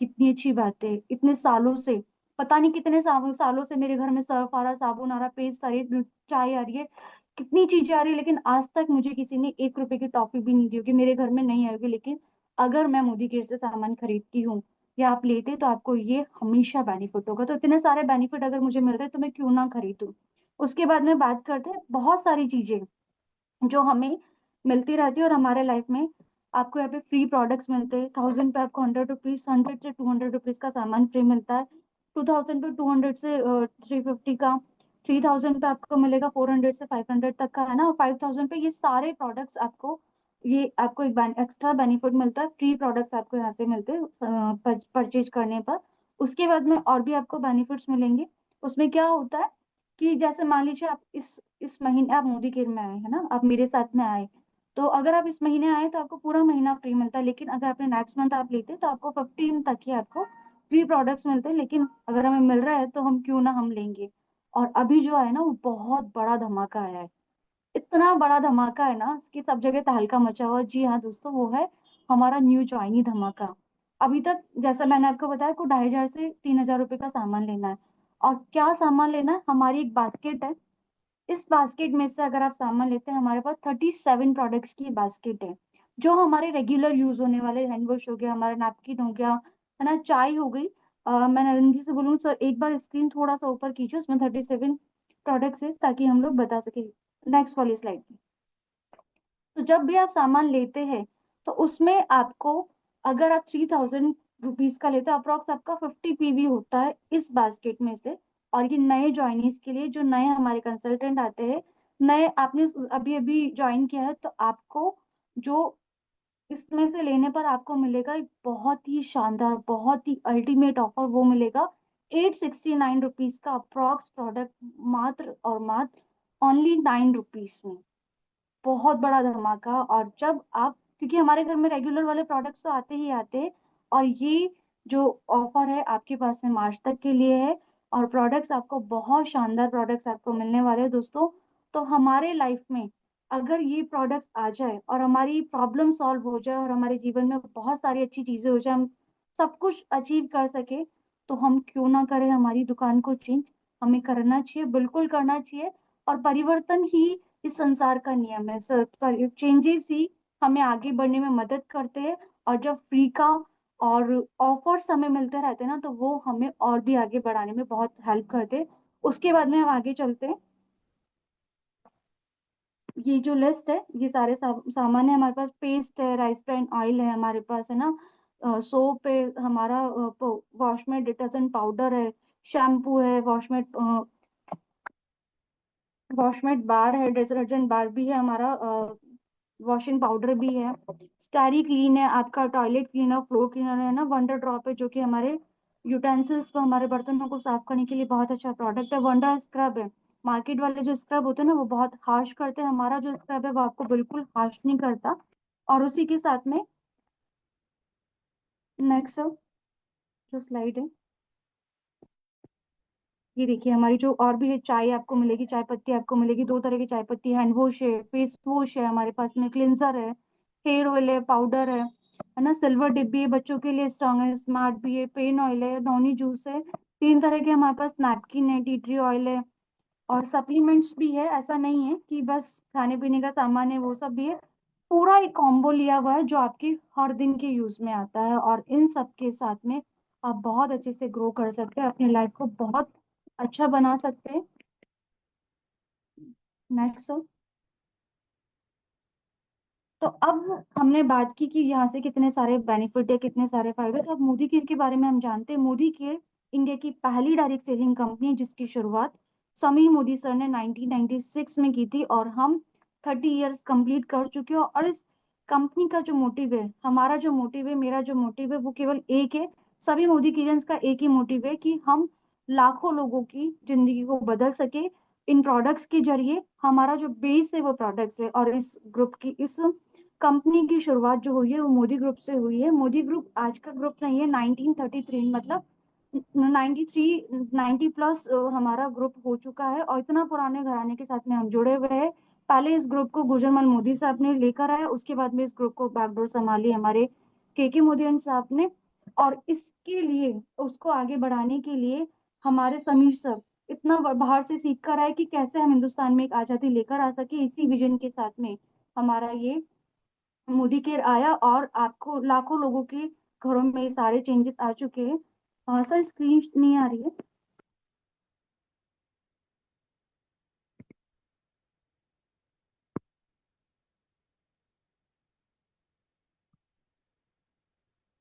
कितनी अच्छी बात है। इतने सालों से, पता नहीं कितने सालों से मेरे घर में सर्फ आ रहा, साबुन आ रहा, पेस्ट आ रही है, चाय आ रही है, कितनी चीजें आ रही है, लेकिन आज तक मुझे किसी ने 1 रुपए की टॉफी भी नहीं दी होगी, मेरे घर में नहीं आएगी। लेकिन अगर मैं मोदी केयर से सामान खरीदती हूँ या आप लेते, तो आपको ये हमेशा बेनिफिट होगा। तो इतने सारे बेनिफिट अगर मुझे मिल रहे हैं तो मैं क्यों ना खरीदूं। उसके बाद में बात करते हैं बहुत सारी चीजें जो हमें मिलती रहती है, और हमारे लाइफ में आपको यहाँ पे फ्री प्रोडक्ट्स मिलते हैं। 1000 पे आपको 100 रुपीज, 100 से 200 रुपीज का सामान फ्री मिलता है। 2000 पे 200 से 350 का, 3000 पे आपको मिलेगा 400 से 500 तक का, है ना। और 5000 पे ये सारे प्रोडक्ट्स आपको, ये आपको एक एक्स्ट्रा बेनिफिट मिलता है। फ्री प्रोडक्ट्स आपको यहाँ से मिलते हैं परचेज करने पर। उसके बाद में और भी आपको बेनिफिट्स मिलेंगे। उसमें क्या होता है कि जैसे मान लीजिए आप इस महीने आप मोदी केयर में आए, है ना, आप मेरे साथ में आए, तो अगर आप इस महीने आए तो आपको पूरा महीना फ्री मिलता है। लेकिन अगर आपने नेक्स्ट मंथ आप लेते तो आपको 15 तक ही आपको फ्री प्रोडक्ट्स मिलते हैं। लेकिन अगर हमें मिल रहा है तो हम क्यों ना हम लेंगे। और अभी जो है ना, वो बहुत बड़ा धमाका आया है। इतना बड़ा धमाका है ना कि सब जगह तहलका मचा हुआ है। जी हाँ दोस्तों, वो है हमारा न्यू ज्वाइनी धमाका। अभी तक जैसा मैंने आपको बताया को 2500 से 3000 रुपए का सामान लेना है। और क्या सामान लेना है? हमारी एक बास्केट है। इस बास्केट में से अगर आप सामान लेते हैं, हमारे पास 37 प्रोडक्ट्स की बास्केट है, जो हमारे रेगुलर यूज होने वाले, हैंड वॉश हो गया, हमारा नैपकिन हो गया, है ना, चाय हो गई। मैं नरेंद्र जी से बोलूँ सर, एक बार स्क्रीन थोड़ा सा ऊपर कीजिए, उसमें 37 प्रोडक्ट्स है, ताकि हम लोग बता सके। नेक्स्ट वाली स्लाइड। तो जब भी आप सामान लेते हैं, तो उसमें आपको, अगर आप 3000 रुपीज का लेते हैं, अप्रोक्स आपका 50 पीवी होता है इस बास्केट में से। और ये नए ज्वाइनीज के लिए, जो नए हमारे कंसल्टेंट आते हैं, नए आपने अभी अभी ज्वाइन किया है, तो आपको जो इसमें से लेने पर आपको मिलेगा एक बहुत ही शानदार, बहुत ही अल्टीमेट ऑफर। वो मिलेगा 869 रुपीज का अप्रोक्स प्रोडक्ट, मात्र और मात्र ओनली 9 रुपीज में। बहुत बड़ा धमाका। और जब आप, क्योंकि हमारे घर में रेगुलर वाले प्रोडक्ट्स तो आते ही आते हैं, और ये जो ऑफर है आपके पास में मार्च तक के लिए है। और प्रोडक्ट्स आपको बहुत शानदार प्रोडक्ट्स आपको मिलने वाले हैं दोस्तों। तो हमारे लाइफ में अगर ये प्रोडक्ट्स आ जाए और हमारी प्रॉब्लम सॉल्व हो जाए, और हमारे जीवन में बहुत सारी अच्छी चीजें हो जाए, हम सब कुछ अचीव कर सके, तो हम क्यों ना करें हमारी दुकान को चेंज। हमें करना चाहिए, बिल्कुल करना चाहिए। और परिवर्तन ही इस संसार का नियम है सर। पर चेंजेस ही हमें आगे बढ़ने में मदद करते हैं। और जब फ्री का और ऑफर्स हमें मिलते रहते हैं ना, तो वो हमें और भी आगे बढ़ाने में बहुत हेल्प करते हैं। उसके बाद में हम आगे चलते हैं। ये जो लिस्ट है, ये सारे सामान है हमारे पास। पेस्ट है, राइस ब्राइन ऑयल है हमारे पास, है ना, सोप है हमारा, वॉशमेट डिटर्जेंट पाउडर है, शैम्पू है, वॉशमेट बार है, डिटर्जेंट बार भी है हमारा, वॉशिंग पाउडर भी है। स्टैरी क्लीन है आपका, टॉयलेट क्लीनर, फ्लोर क्लीनर है ना, वंडर ड्रॉप है जो कि हमारे यूटेंसिल्स को, हमारे बर्तनों को साफ करने के लिए बहुत अच्छा प्रोडक्ट है। वंडर स्क्रब है। मार्केट वाले जो स्क्रब होते हैं ना, वो बहुत हार्श करते हैं। हमारा जो स्क्रब है वो आपको बिल्कुल हार्श नहीं करता। और उसी के साथ में नेक्स्ट जो स्लाइड है, ये देखिए हमारी जो और भी है, चाय आपको मिलेगी, चाय पत्ती आपको मिलेगी, 2 तरह की चाय पत्ती, हैंड वॉश है, फेस वॉश है हमारे पास में, क्लिंजर है, हेयर ऑयल है, पाउडर है। है ना। सिल्वर डिप भी है बच्चों के लिए, स्ट्रॉन्ग है, स्मार्ट भी है, पेन ऑयल है, नॉनी जूस है, 3 तरह के हमारे पास नैपकिन है, टी ट्री ऑयल है, और सप्लीमेंट्स भी है। ऐसा नहीं है कि बस खाने पीने का सामान है, वो सब भी है। पूरा एक कॉम्बो लिया हुआ है जो आपके हर दिन के यूज में आता है, और इन सब के साथ में आप बहुत अच्छे से ग्रो कर सकते हैं, अपनी लाइफ को बहुत अच्छा बना सकते हैं। नेक्स्ट। तो अब हमने बात की कि यहाँ से कितने सारे बेनिफिट है, कितने सारे फायदे। तो अब मोदी केयर के बारे में हम जानते हैं। मोदी केयर इंडिया की पहली डायरेक्ट सेलिंग कंपनी है, जिसकी शुरुआत समीर मोदी सर ने 1996 में की थी, और हम 30 इयर्स कंप्लीट कर चुके हैं। और इस कंपनी का जो मोटिव है, हमारा जो मोटिव है, मेरा जो मोटिव है, वो केवल एक है। सभी मोदी केयर्स का एक ही मोटिव है कि हम लाखों लोगों की जिंदगी को बदल सके इन प्रोडक्ट्स के जरिए। हमारा जो बेस है वो प्रोडक्ट्स है, और इस ग्रुप की, इस कंपनी की शुरुआत जो हुई है वो मोदी ग्रुप से हुई है। मोदी ग्रुप आज का ग्रुप नहीं है, 1933 मतलब 93 90 प्लस हमारा ग्रुप हो चुका है, और इतना पुराने घराने के साथ में हम जुड़े हुए हैं। पहले इस ग्रुप को गुजरमल मोदी साहब ने लेकर आया, उसके बाद में इस ग्रुप को बैकडोर संभाली हमारे के मोदी साहब ने। और इसके लिए, उसको आगे बढ़ाने के लिए हमारे समीर सर इतना बाहर से सीख कर आए कि कैसे हम हिंदुस्तान में एक आजादी लेकर आ सके। इसी विजन के साथ में हमारा ये मोदी केयर आया, और आपको लाखों लोगों के घरों में ये सारे चेंजेस आ चुके हैं। सर स्क्रीन नहीं आ रही है।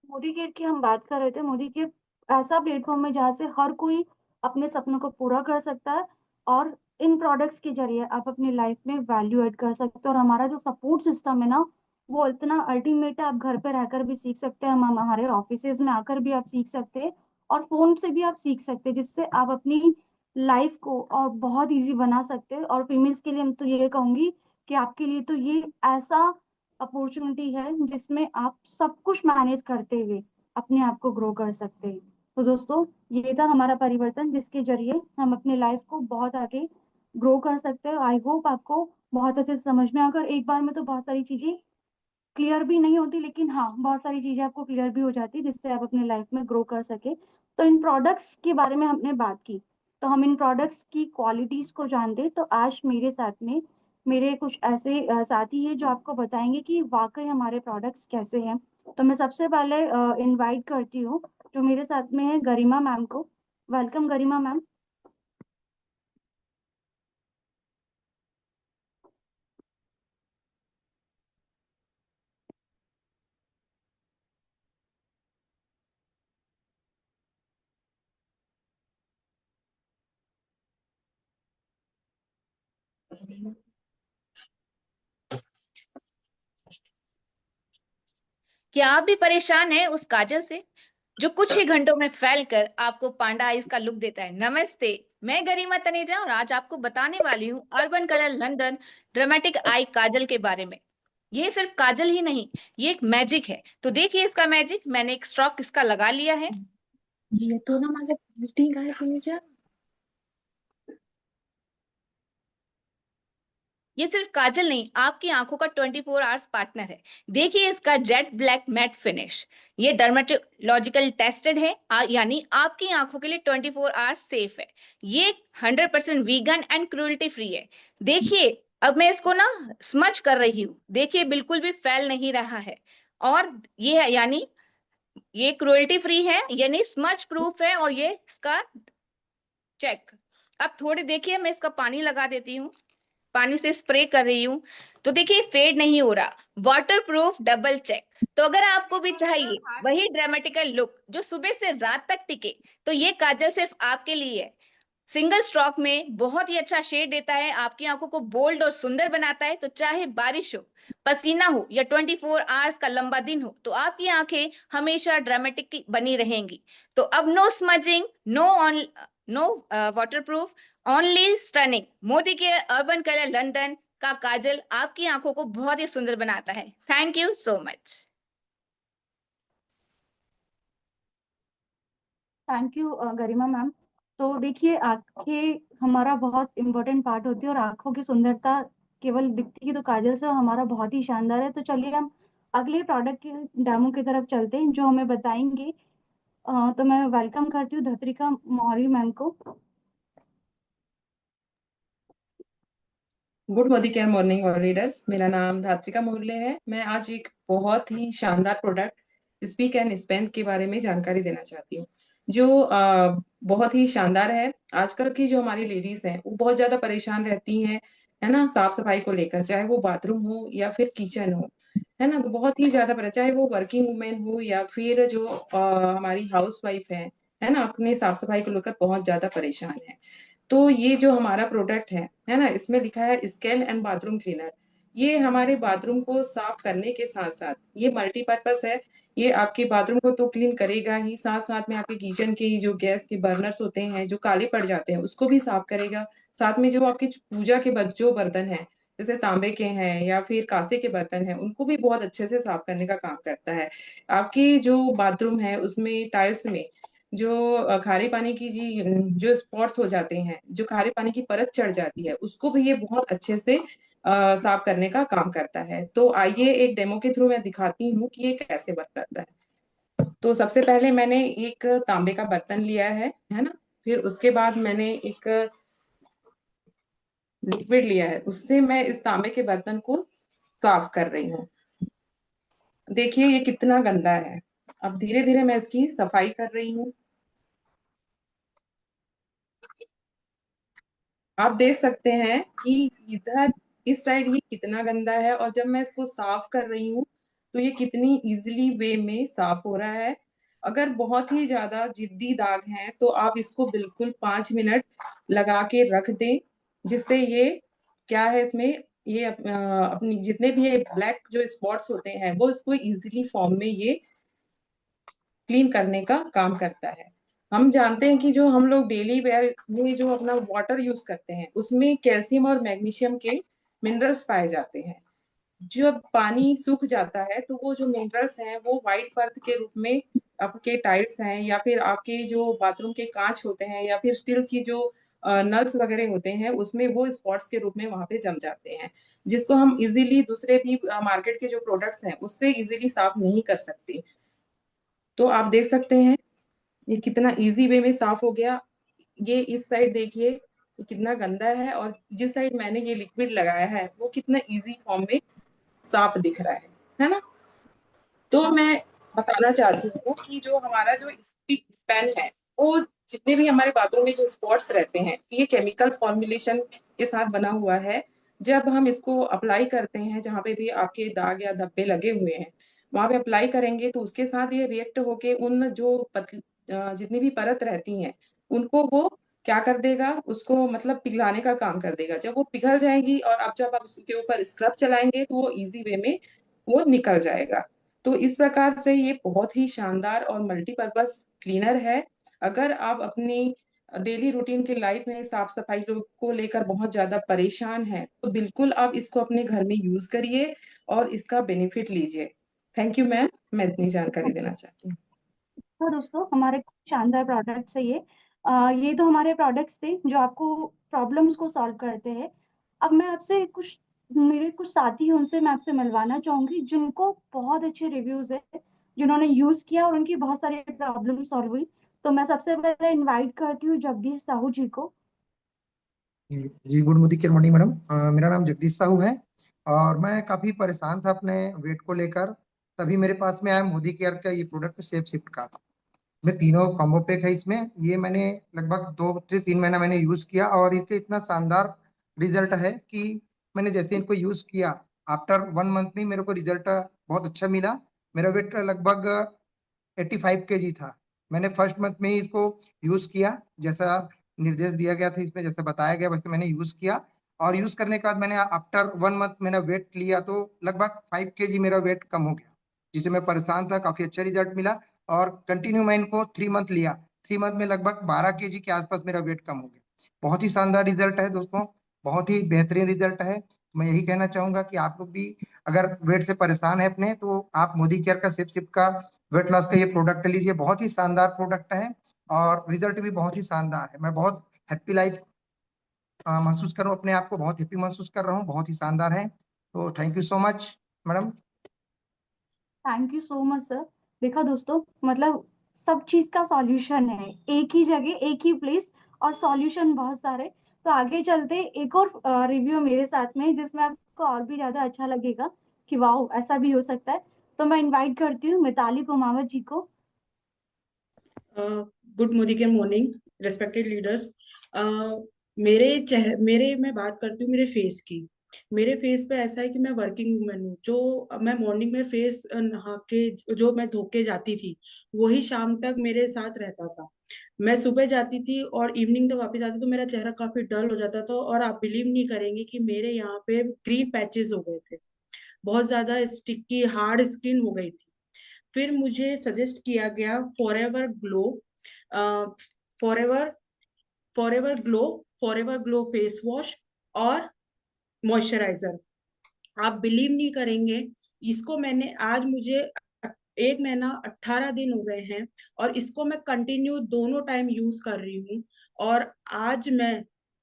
मोदी केयर की हम बात कर रहे थे। मोदी केयर ऐसा प्लेटफॉर्म है जहाँ से हर कोई अपने सपनों को पूरा कर सकता है, और इन प्रोडक्ट्स के जरिए आप अपनी लाइफ में वैल्यू ऐड कर सकते हैं। और हमारा जो सपोर्ट सिस्टम है ना, वो इतना अल्टीमेट है। आप घर पे रहकर भी सीख सकते हैं, हम हमारे ऑफिसेज में आकर भी आप सीख सकते हैं, और फोन से भी आप सीख सकते हैं, जिससे आप अपनी लाइफ को और बहुत इजी बना सकते हैं। और फीमेल्स के लिए हम तो ये कहूंगी कि आपके लिए तो ये ऐसा अपॉर्चुनिटी है जिसमें आप सब कुछ मैनेज करते हुए अपने आप को ग्रो कर सकते हैं। तो दोस्तों, ये था हमारा परिवर्तन, जिसके जरिए हम अपने लाइफ को बहुत आगे ग्रो कर सकते हैं। आई होप आपको बहुत अच्छे से समझ में आकर, एक बार में तो बहुत सारी चीजें क्लियर भी नहीं होती, लेकिन हाँ, बहुत सारी चीजें आपको क्लियर भी हो जाती है, जिससे आप अपनी लाइफ में ग्रो कर सके। तो इन प्रोडक्ट्स के बारे में हमने बात की, तो हम इन प्रोडक्ट्स की क्वालिटीज को जानते हैं। तो आज मेरे साथ में मेरे कुछ ऐसे साथी हैं जो आपको बताएंगे कि वाकई हमारे प्रोडक्ट्स कैसे हैं। तो मैं सबसे पहले इनवाइट करती हूँ जो मेरे साथ में है, गरिमा मैम को। वेलकम गरिमा मैम। क्या आप भी परेशान हैं उस काजल से जो कुछ ही घंटों में फैलकर आपको पांडा आइज का लुक देता है? नमस्ते, मैं गरिमा तनेजा और आज आपको बताने वाली हूँ अर्बन कलर लंदन ड्रामेटिक आई काजल के बारे में। ये सिर्फ काजल ही नहीं, ये एक मैजिक है। तो देखिए इसका मैजिक, मैंने एक स्ट्रोक इसका लगा लिया है। ये तो ना माझ्या मीटिंग आहे तुमच्या ये सिर्फ काजल नहीं, आपकी आंखों का 24 आवर्स पार्टनर है। देखिए इसका जेट ब्लैक मैट फिनिश, ये डर्मेटोलॉजिकल टेस्टेड है, यानी आपकी आंखों के लिए 24 आवर्स सेफ है। ये 100% वीगन एंड क्रूल्टी फ्री है। देखिए अब मैं इसको ना स्मच कर रही हूँ, देखिए बिल्कुल भी फैल नहीं रहा है। और ये है यानी ये क्रूल्टी फ्री है, यानी स्मच प्रूफ है, और ये इसका चेक। अब थोड़ी देखिए मैं इसका पानी लगा देती हूँ, पानी से स्प्रे कर रही हूँ, तो देखिए फेड नहीं हो रहा। Waterproof double check. तो अगर आपको भी चाहिए वही ड्रामेटिकल लुक जो सुबह से रात तक टिके, तो ये काजल सिर्फ आपके लिए है। सिंगल स्ट्रोक में बहुत ही अच्छा शेड देता है, आपकी आंखों को बोल्ड और सुंदर बनाता है। तो चाहे बारिश हो, पसीना हो, या 24 आवर्स का लंबा दिन हो, तो आपकी आंखें हमेशा ड्रामेटिक बनी रहेंगी। तो अब no smudging, no waterproof, only stunning. Modi के अर्बन कलर लंदन का काजल आपकी आंखों को बहुत ही सुंदर बनाता है। Thank you so much. Thank you Garima ma'am. तो देखिए, आंखें हमारा बहुत इम्पोर्टेंट पार्ट होती है, और आंखों की सुंदरता केवल दिखती है तो काजल से हमारा बहुत ही शानदार है। तो चलिए हम अगले प्रोडक्ट के डेमो की तरफ चलते हैं जो हमें बताएंगे। तो मैं वेलकम करती हूँ धत्रिका मौर्य मैम को। Good Modi care morning all readers. मेरा नाम धात्रिका मौर्य है। मैं आज एक बहुत ही शानदार प्रोडक्ट स्पीक एंड स्पेन के बारे में जानकारी देना चाहती हूँ, जो बहुत ही शानदार है। आजकल की जो हमारी लेडीज हैं वो बहुत ज्यादा परेशान रहती हैं, है ना, साफ सफाई को लेकर, चाहे वो बाथरूम हो या फिर किचन हो, है ना। तो बहुत ही ज्यादा चाहे वो वर्किंग वुमेन हो या फिर जो हमारी हाउस वाइफ है ना, अपने साफ सफाई को लेकर बहुत ज्यादा परेशान है। तो ये जो हमारा प्रोडक्ट है ना, इसमें लिखा है स्कैन एंड बाथरूम क्लीनर। ये हमारे बाथरूम को साफ करने के साथ साथ ये मल्टीपर्पस है। ये आपके बाथरूम को तो क्लीन करेगा ही, साथ साथ में आपके किचन के जो गैस के बर्नर्स होते हैं जो काले पड़ जाते हैं उसको भी साफ करेगा। साथ में जो आपकी पूजा के जो बर्तन है, जैसे तांबे के हैं या फिर कांसे के बर्तन हैं, उनको भी बहुत अच्छे से साफ करने का काम करता है। आपकी जो बाथरूम है उसमें टाइल्स में जो खारे पानी की जी जो स्पॉट्स हो जाते हैं, जो खारे पानी की परत चढ़ जाती है, उसको भी ये बहुत अच्छे से साफ करने का काम करता है। तो आइए एक डेमो के थ्रू मैं दिखाती हूँ कि ये कैसे वर्क करता है। तो सबसे पहले मैंने एक तांबे का बर्तन लिया है ना। फिर उसके बाद मैंने एक लिक्विड लिया है, उससे मैं इस तांबे के बर्तन को साफ कर रही हूँ। देखिए ये कितना गंदा है। अब धीरे धीरे मैं इसकी सफाई कर रही हूँ। आप देख सकते हैं कि इधर इस साइड ये कितना गंदा है, और जब मैं इसको साफ कर रही हूँ तो ये कितनी इजीली वे में साफ हो रहा है। अगर बहुत ही ज्यादा जिद्दी दाग हैं तो आप इसको बिल्कुल 5 मिनट लगा के रख दें, जिससे ये क्या है इसमें ये अपनी जितने भी ये ब्लैक जो स्पॉट्स होते हैं वो इसको इजीली फॉर्म में ये क्लीन करने का काम करता है। हम जानते हैं कि जो हम लोग डेली वेयर में जो अपना वाटर यूज करते हैं उसमें कैल्शियम और मैग्नीशियम के मिनरल्स पाए जाते हैं। जब पानी सूख जाता है तो वो जो मिनरल्स हैं वो व्हाइट पर्थ के रूप में आपके टाइल्स हैं या फिर आपके जो बाथरूम के कांच होते हैं या फिर स्टील की जो नल्स वगैरह होते हैं उसमें वो स्पॉट्स के रूप में वहां पे जम जाते हैं, जिसको हम इजीली दूसरे भी मार्केट के जो प्रोडक्ट्स हैं उससे इजीली साफ नहीं कर सकते। तो आप देख सकते हैं ये कितना इजी वे में साफ हो गया। ये इस साइड देखिए ये कितना गंदा है, और जिस साइड मैंने ये लिक्विड लगाया है वो कितना इजी फॉर्म में साफ दिख रहा है ना। तो मैं बताना चाहती हूँ कि जो हमारा जो स्पीक स्पैन है वो जितने भी हमारे बाथरूम में जो स्पॉट्स रहते हैं ये केमिकल फॉर्मुलेशन के साथ बना हुआ है। जब हम इसको अप्लाई करते हैं जहाँ पे भी आपके दाग या धब्बे लगे हुए हैं वहां पे अप्लाई करेंगे तो उसके साथ ये रिएक्ट होके उन जो जितनी भी परत रहती हैं उनको वो क्या कर देगा, उसको मतलब पिघलाने का काम कर देगा। जब वो पिघल जाएगी और अब जब आप उसके ऊपर स्क्रब चलाएंगे तो वो इजी वे में वो निकल जाएगा। तो इस प्रकार से ये बहुत ही शानदार और मल्टीपर्पस क्लीनर है। अगर आप अपनी डेली रूटीन की लाइफ में साफ सफाई को लेकर बहुत ज्यादा परेशान हैं तो बिल्कुल आप इसको अपने घर में यूज करिए और इसका बेनिफिट लीजिए। थैंक यू मैम, मैं इतनी जानकारी देना चाहती हूँ। तो दोस्तों हमारे शानदार प्रोडक्ट्स है ये तो हमारे प्रोडक्ट्स थे जो आपको प्रॉब्लम्स को सॉल्व करते हैं। अब मैं आपसे कुछ मेरे कुछ साथी हैं उनसे मैं आपसे मिलवाना चाहूंगी जिनको बहुत अच्छे रिव्यूज है, जिन्होंने यूज किया और उनकी बहुत सारी प्रॉब्लम सॉल्व हुई। तो मैं सबसे पहले इनवाइट करती हूँ जगदीश साहू जी को। जी good Modi care morning madam. मेरा नाम जगदीश साहू है और मैं काफी परेशान था अपने वेट को लेकर। तभी मेरे पास में आया मोदी केयर का ये प्रोडक्ट सेफ शिफ्ट का। मैं तीनों कॉम्बो पैक है इसमें। ये मैंने लगभग 2 से 3 महीना मैंने यूज किया और इसके इतना शानदार रिजल्ट है कि मैंने जैसे इनको यूज किया आफ्टर 1 मंथ में मेरे को रिजल्ट बहुत अच्छा मिला। मेरा वेट लगभग 85 kg था। मैंने फर्स्ट मंथ में ही इसको यूज किया, जैसा निर्देश दिया गया था इसमें जैसे बताया गया वैसे मैंने यूज किया। और यूज करने के बाद मैंने आफ्टर 1 मंथ मैंने वेट लिया तो लगभग 5 kg मेरा वेट कम हो गया, जिससे मैं परेशान था। काफी अच्छा रिजल्ट मिला और कंटिन्यू मैं इनको 3 मंथ लिया। 3 मंथ में लगभग 12 kg के आसपास मेरा वेट कम हो गया। बहुत ही शानदार रिजल्ट है दोस्तों, बहुत ही बेहतरीन रिजल्ट है। मैं यही कहना चाहूंगा कि आप लोग भी अगर वेट से परेशान है अपने तो आप मोदी केयर का सिप सिप का वेट लॉस का ये प्रोडक्ट लीजिए। बहुत ही शानदार प्रोडक्ट है और रिजल्ट भी बहुत ही शानदार है। मैं बहुत हैप्पी लाइफ महसूस कर रहा हूँ, अपने आप को बहुत हैप्पी महसूस कर रहा हूँ। बहुत ही शानदार है। तो thank you so much madam. Thank you so much sir. देखा दोस्तों, मतलब सब चीज का सॉल्यूशन है, एक ही जगह एक ही प्लेस, और सॉल्यूशन बहुत सारे। तो आगे चलते एक और रिव्यू मेरे साथ में, जिसमें आपको और भी ज्यादा अच्छा लगेगा कि वाह ऐसा भी हो सकता है। तो मैं इनवाइट करती हूँ मिताली कुमावत जी को। Good morning respected leaders. मेरे मैं बात करती हूँ मेरे फेस की। मेरे फेस पे ऐसा है कि मैं वर्किंग वूमेन हूँ। जो मैं मॉर्निंग में फेस नहा के जो मैं धो के जाती थी, वही शाम तक मेरे साथ रहता था। मैं सुबह जाती थी और इवनिंग तक वापस आती तो मेरा चेहरा काफी डल हो जाता था, और आप बिलीव नहीं करेंगे कि मेरे यहाँ पे ग्रीन पैचेस हो गए थे। बहुत ज्यादा स्टिकी हार्ड स्किन हो गई थी। फिर मुझे सजेस्ट किया गया forever glow, forever forever glow face wash और मॉइस्चराइजर। आप बिलीव नहीं करेंगे, इसको मैंने आज मुझे 1 महीना 18 दिन हो गए हैं, और इसको मैं कंटिन्यू दोनों टाइम यूज कर रही हूँ। और आज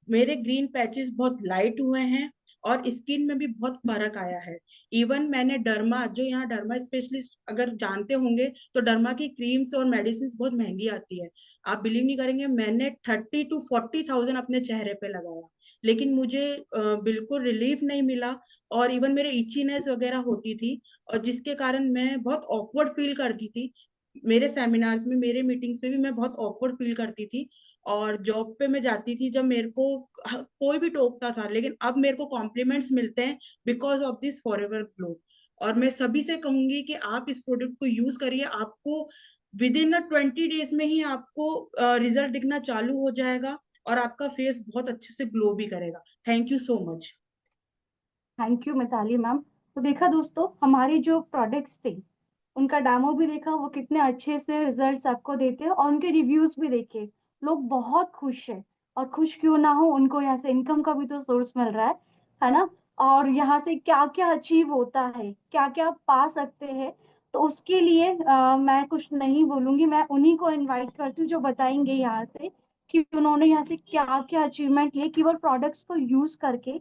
मेरे ग्रीन पैचेस बहुत लाइट हुए हैं, और स्किन में भी बहुत फर्क आया है। इवन मैंने डर्मा, जो यहाँ डर्मा स्पेशलिस्ट अगर जानते होंगे, तो डर्मा की क्रीम्स और मेडिसिन बहुत महंगी आती है। आप बिलीव नहीं करेंगे, मैंने 30 to 40 थाउजेंड अपने चेहरे पे लगाया, लेकिन मुझे बिल्कुल रिलीफ नहीं मिला। और इवन मेरे इचीनेस वगैरह होती थी, और जिसके कारण मैं बहुत ऑकवर्ड फील करती थी। मेरे सेमिनार्स में, मेरे मीटिंग्स में भी मैं बहुत ऑकवर्ड फील करती थी। और जॉब पे मैं जाती थी, जब मेरे को कोई भी टोकता था, लेकिन अब मेरे को कॉम्प्लीमेंट्स मिलते हैं because of this forever glow. और मैं सभी से कहूंगी कि आप इस प्रोडक्ट को यूज करिए। आपको विद इन 20 डेज में ही आपको रिजल्ट दिखना चालू हो जाएगा, और आपका फेस बहुत अच्छे से ग्लो भी करेगा। Thank you so much. Thank you Mitali ma'am. तो देखा दोस्तों, हमारे जो प्रोडक्ट्स थे उनका डेमो भी देखा, वो कितने अच्छे से रिजल्ट्स आपको देते हैं, और उनके रिव्यूज भी देखे। लोग बहुत खुश है, और खुश क्यों ना हो, उनको यहाँ से इनकम का भी तो सोर्स मिल रहा है ना। और यहाँ से क्या क्या अचीव होता है, क्या क्या पा सकते हैं, तो उसके लिए मैं कुछ नहीं बोलूंगी, मैं उन्हीं को इनवाइट करती हूँ जो बताएंगे यहाँ से कि उन्होंने यहाँ से क्या क्या अचीवमेंट लिए केवल प्रोडक्ट्स को यूज करके।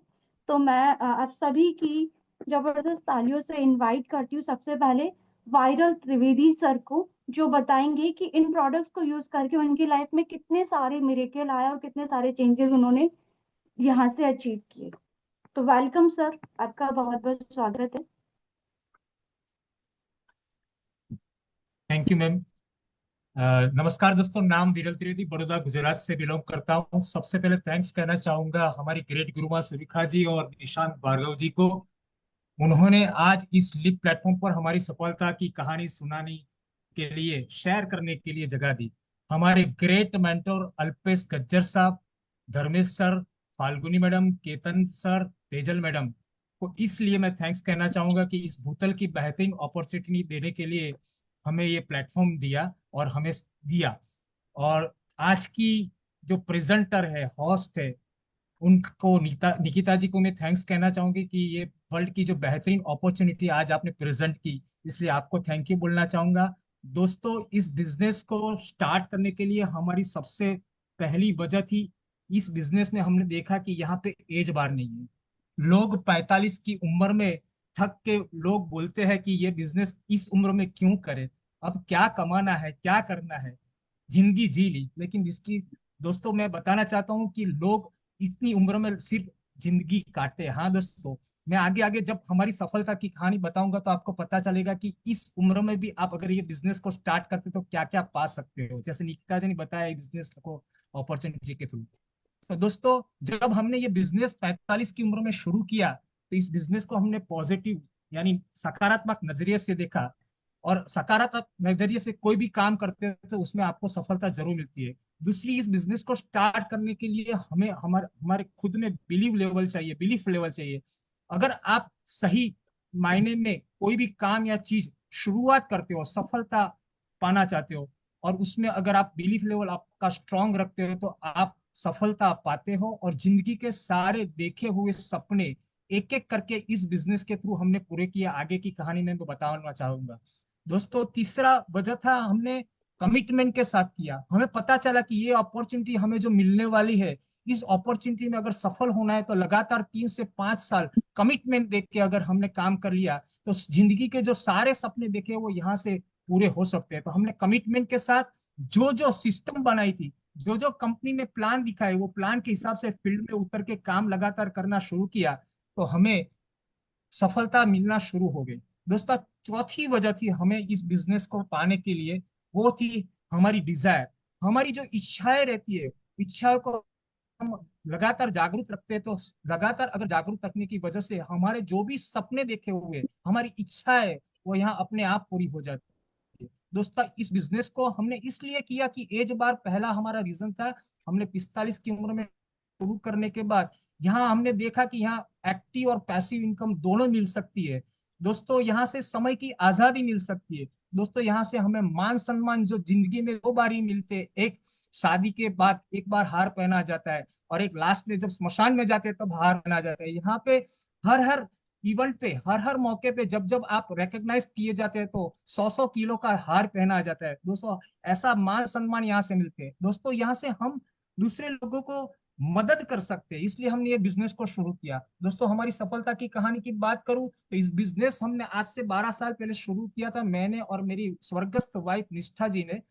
तो मैं आप सभी की जबरदस्त तालियों से इनवाइट करती हूँ सबसे पहले वायरल त्रिवेदी सर को, जो बताएंगे कि इन प्रोडक्ट्स को यूज करके उनकी लाइफ में कितने सारे मिरेकल आए और कितने सारे चेंजेस उन्होंने यहाँ से अचीव किए। तो वेलकम सर, आपका बहुत बहुत स्वागत है। Thank you ma'am. नमस्कार दोस्तों, नाम विरल त्रिवेदी, बड़ौदा गुजरात से बिलोंग करता हूँ। सबसे पहले थैंक्स कहना चाहूंगा हमारी ग्रेट गुरुमा सुरेखा जी और निशांत भार्गव जी को। उन्होंने आज इस लिप प्लेटफॉर्म पर हमारी सफलता की कहानी सुनाने के लिए, शेयर करने के लिए जगह दी। हमारे ग्रेट मेंटोर अल्पेश गज्जर साहब, Dharmesh sir, Falguni madam, Ketan sir, Tejal madam को इसलिए मैं थैंक्स कहना चाहूंगा कि इस भूतल की बेहतरीन अपॉर्चुनिटी देने के लिए हमें ये प्लेटफॉर्म दिया और हमें दिया। और आज की जो प्रेजेंटर है, होस्ट है, उनको निकिता जी को मैं थैंक्स कहना चाहूंगी कि ये वर्ल्ड की जो बेहतरीन अपॉर्चुनिटी आज आपने प्रेजेंट की, इसलिए आपको थैंक यू बोलना चाहूंगा। दोस्तों, इस बिजनेस को स्टार्ट करने के लिए हमारी सबसे पहली वजह थी, इस बिजनेस में हमने देखा कि यहाँ पे एज बार नहीं है। लोग 45 की उम्र में थक के लोग बोलते हैं कि ये बिजनेस इस उम्र में क्यों करें, अब क्या कमाना है, क्या करना है, जिंदगी जी ली। लेकिन इसकी दोस्तों मैं बताना चाहता हूँ कि लोग इतनी उम्र में सिर्फ जिंदगी काटते हैं। हाँ दोस्तों, मैं आगे आगे जब हमारी सफलता की कहानी बताऊंगा तो आपको पता चलेगा कि इस उम्र में भी आप अगर ये बिजनेस को स्टार्ट करते तो क्या क्या पा सकते हो, जैसे निकिता जी ने बताया बिजनेस को अपॉर्चुनिटी के थ्रू। तो दोस्तों, जब हमने ये बिजनेस 45 की उम्र में शुरू किया, तो इस बिजनेस को हमने पॉजिटिव यानी सकारात्मक नजरिए से देखा। और सकारात्मक नजरिए से कोई भी काम करते हैं तो उसमें आपको सफलता जरूर मिलती है। दूसरी, इस बिजनेस को स्टार्ट करने के लिए हमें हमारे हमारे खुद में बिलीफ लेवल चाहिए। अगर आप सही मायने में कोई भी काम या चीज शुरुआत करते हो, सफलता पाना चाहते हो, और उसमें अगर आप बिलीफ लेवल आपका स्ट्रांग रखते हो, तो आप सफलता पाते हो। और जिंदगी के सारे देखे हुए सपने एक एक करके इस बिजनेस के थ्रू हमने पूरे किए। आगे की कहानी में मैं बताना चाहूंगा। दोस्तों, तीसरा वजह था, हमने कमिटमेंट के साथ किया। हमें पता चला कि ये अपॉर्चुनिटी हमें जो मिलने वाली है, इस अपॉर्चुनिटी में अगर सफल होना है तो लगातार 3 से 5 साल कमिटमेंट देख के अगर हमने काम कर लिया तो जिंदगी के जो सारे सपने देखे वो यहाँ से पूरे हो सकते हैं। तो हमने कमिटमेंट के साथ जो जो सिस्टम बनाई थी, जो जो कंपनी ने प्लान दिखाए, वो प्लान के हिसाब से फील्ड में उतर के काम लगातार करना शुरू किया, तो हमें सफलता मिलना शुरू हो गई। दोस्तों, चौथी वजह थी हमें इस बिजनेस को पाने के लिए, वो थी हमारी डिजायर। हमारी जो इच्छाएं रहती है, इच्छाओं को हम लगातार जागरूक रखते हैं, तो लगातार अगर जागरूक रखने की वजह से हमारे जो भी सपने देखे हुए, हमारी इच्छा है, वो यहाँ अपने आप पूरी हो जाती है। दोस्तों, इस बिजनेस को हमने इसलिए किया कि एज बार पहला हमारा रीजन था। हमने 45 की उम्र में शुरू करने के बाद यहाँ हमने देखा कि यहाँ एक्टिव और पैसिव इनकम दोनों मिल सकती है। दोस्तों, यहाँ से समय की आजादी मिल सकती है। दोस्तों, यहाँ से हमें मान सम्मान जो जिंदगी में 2 बार ही मिलते हैं, एक शादी के बाद एक बार हार पहना जाता है, और एक लास्ट में जब स्मशान में जाते हैं तब हार पहना जाता है। यहाँ पे हर हर इवेंट पे, हर हर मौके पे जब जब आप रिकॉग्नाइज किए जाते हैं तो 100-100 किलो का हार पहना जाता है। दोस्तों, ऐसा मान सम्मान यहाँ से मिलते हैं। दोस्तों, यहाँ से हम दूसरे लोगों को मदद कर सकते हैं, इसलिए हमने ये बिजनेस को शुरू किया। दोस्तों, हमारी सफलता की कहानी की बात करूं तो इस बिजनेस हमने आज से 12 साल पहले शुरू किया था, मैंने और मेरी स्वर्गस्थ वाइफ निष्ठा जी ने।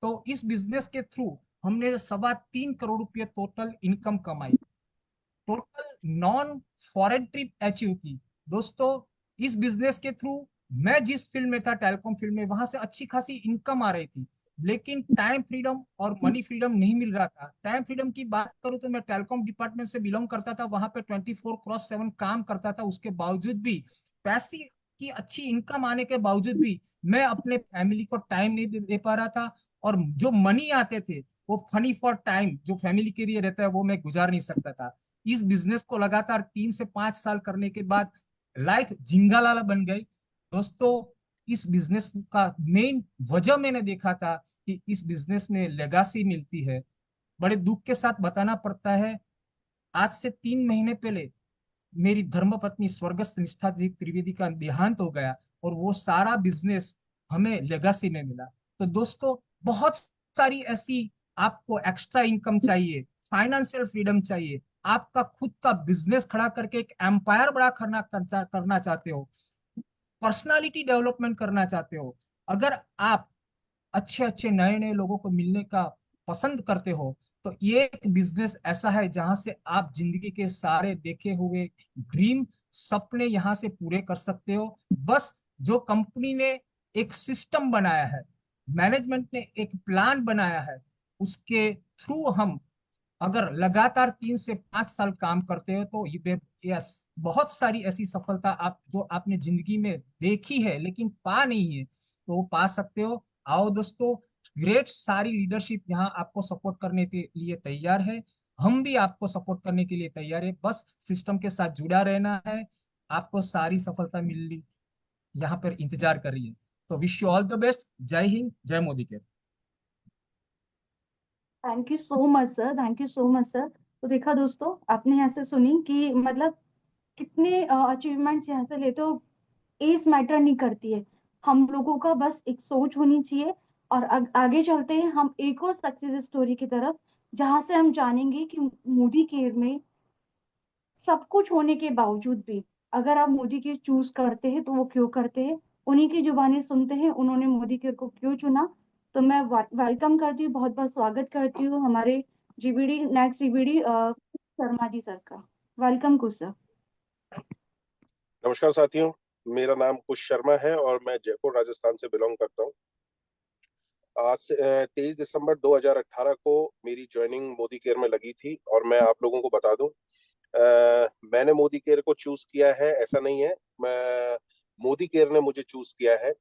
तो इस बिजनेस के थ्रू हमने 3.25 करोड़ टोटल इनकम कमाई, total non foreign trip achieve की। दोस्तों, इस बिजनेस के थ्रू मैं जिस फील्ड में था, टेलीकॉम फील्ड में, वहां से अच्छी खासी इनकम आ रही थी, लेकिन टाइम फ्रीडम और मनी फ्रीडम नहीं मिल रहा था। टाइम फ्रीडम की बात करूं तो मैं टेलीकॉम डिपार्टमेंट से बिलोंग करता था, वहां पे 24/7 काम करता था। उसके बावजूद भी, पैसे की अच्छी इनकम आने के बावजूद भी, मैं अपने फैमिली को टाइम नहीं दे पा रहा था, और जो मनी आते थे वो फनी फॉर टाइम जो फैमिली के लिए रहता है वो मैं गुजार नहीं सकता था। इस बिजनेस को लगातार 3 से 5 साल करने के बाद लाइफ जिंगालाला बन गई। दोस्तों, इस बिजनेस का मेन वजह मैंने देखा था कि इस बिजनेस में लेगासी मिलती है। बड़े दुख के साथ बताना पड़ता है, आज से 3 महीने पहले मेरी धर्मपत्नी स्वर्गस्थ निष्ठा जी त्रिवेदी का देहांत हो गया, और वो सारा बिजनेस हमें लेगासी में मिला। तो दोस्तों, बहुत सारी ऐसी, आपको एक्स्ट्रा इनकम चाहिए, फाइनेंशियल फ्रीडम चाहिए, आपका खुद का बिजनेस खड़ा करके एक एम्पायर बड़ा करना चाहते हो, पर्सनालिटी डेवलपमेंट करना चाहते हो, अगर आप अच्छे अच्छे नए नए लोगों को मिलने का पसंद करते हो, तो ये एक बिजनेस ऐसा है जहां से आप जिंदगी के सारे देखे हुए ड्रीम, सपने यहाँ से पूरे कर सकते हो। बस जो कंपनी ने एक सिस्टम बनाया है, मैनेजमेंट ने एक प्लान बनाया है, उसके थ्रू हम अगर लगातार 3 से 5 साल काम करते हो तो ये यस, बहुत सारी ऐसी सफलता आप जो आपने जिंदगी में देखी है लेकिन पा नहीं है, तो वो पा सकते हो। आओ दोस्तों, ग्रेट सारी लीडरशिप यहाँ आपको सपोर्ट करने के लिए तैयार है, हम भी आपको सपोर्ट करने के लिए तैयार है। बस सिस्टम के साथ जुड़ा रहना है, आपको सारी सफलता मिलनी यहाँ पर इंतजार कर रही है। तो wish you all the best. जय हिंद, जय मोदी के। Thank you so much sir, thank you so much sir. तो देखा दोस्तों, आपने यहाँ से सुनी कि मतलब कितने अचीवमेंट्स यहाँ से लेते हो, एज मैटर नहीं करती है। हम लोगों का बस एक सोच होनी चाहिए। और आगे चलते हैं हम एक और सक्सेस स्टोरी की तरफ, जहां से हम जानेंगे कि मोदी केयर में सब कुछ होने के बावजूद भी अगर आप मोदी केयर चूज करते हैं तो वो क्यों करते हैं, उन्हीं की जुबानी सुनते हैं उन्होंने मोदी केयर को क्यों चुना। तो मैं वेलकम करती हूँ, बहुत बहुत स्वागत करती हूँ हमारे GBD, next GBD Sharma ji sir का। वेलकम कुश सर। नमस्कार साथियों, मेरा नाम कुश शर्मा है और मैं जयपुर राजस्थान से बिलोंग करता हूँ। आज से 23 दिसंबर 2018 को मेरी ज्वाइनिंग मोदी केयर में लगी थी। और मैं आप लोगों को बता दूं, मैंने मोदी केयर को चूज किया है ऐसा नहीं है, मैं मोदी केयर ने मुझे चूज किया है।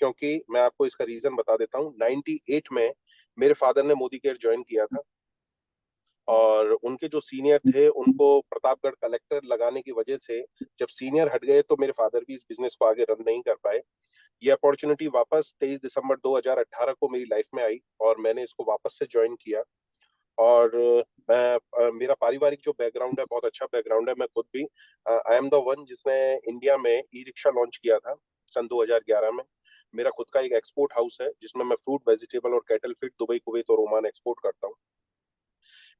क्योंकि मैं आपको इसका रीजन बता देता हूँ। 98 में मेरे फादर ने मोदी केयर ज्वाइन किया था, और उनके जो सीनियर थे उनको प्रतापगढ़ कलेक्टर लगाने की वजह से जब सीनियर हट गए तो मेरे फादर भी इस बिजनेस को आगे रन नहीं कर पाए। ये अपॉर्चुनिटी वापस 23 दिसंबर 2018 को मेरी लाइफ में आई और मैंने इसको वापस से ज्वाइन किया। और मेरा पारिवारिक जो बैकग्राउंड है बहुत अच्छा बैकग्राउंड है। मैं खुद भी आई एम द वन जिसने इंडिया में ई रिक्शा लॉन्च किया था सन 2011 में। मेरा खुद का एक एक्सपोर्ट हाउस है जिसमें मैं फ्रूट, वेजिटेबल और कैटल फीड दुबई, कुवैत और ओमान एक्सपोर्ट करता हूँ।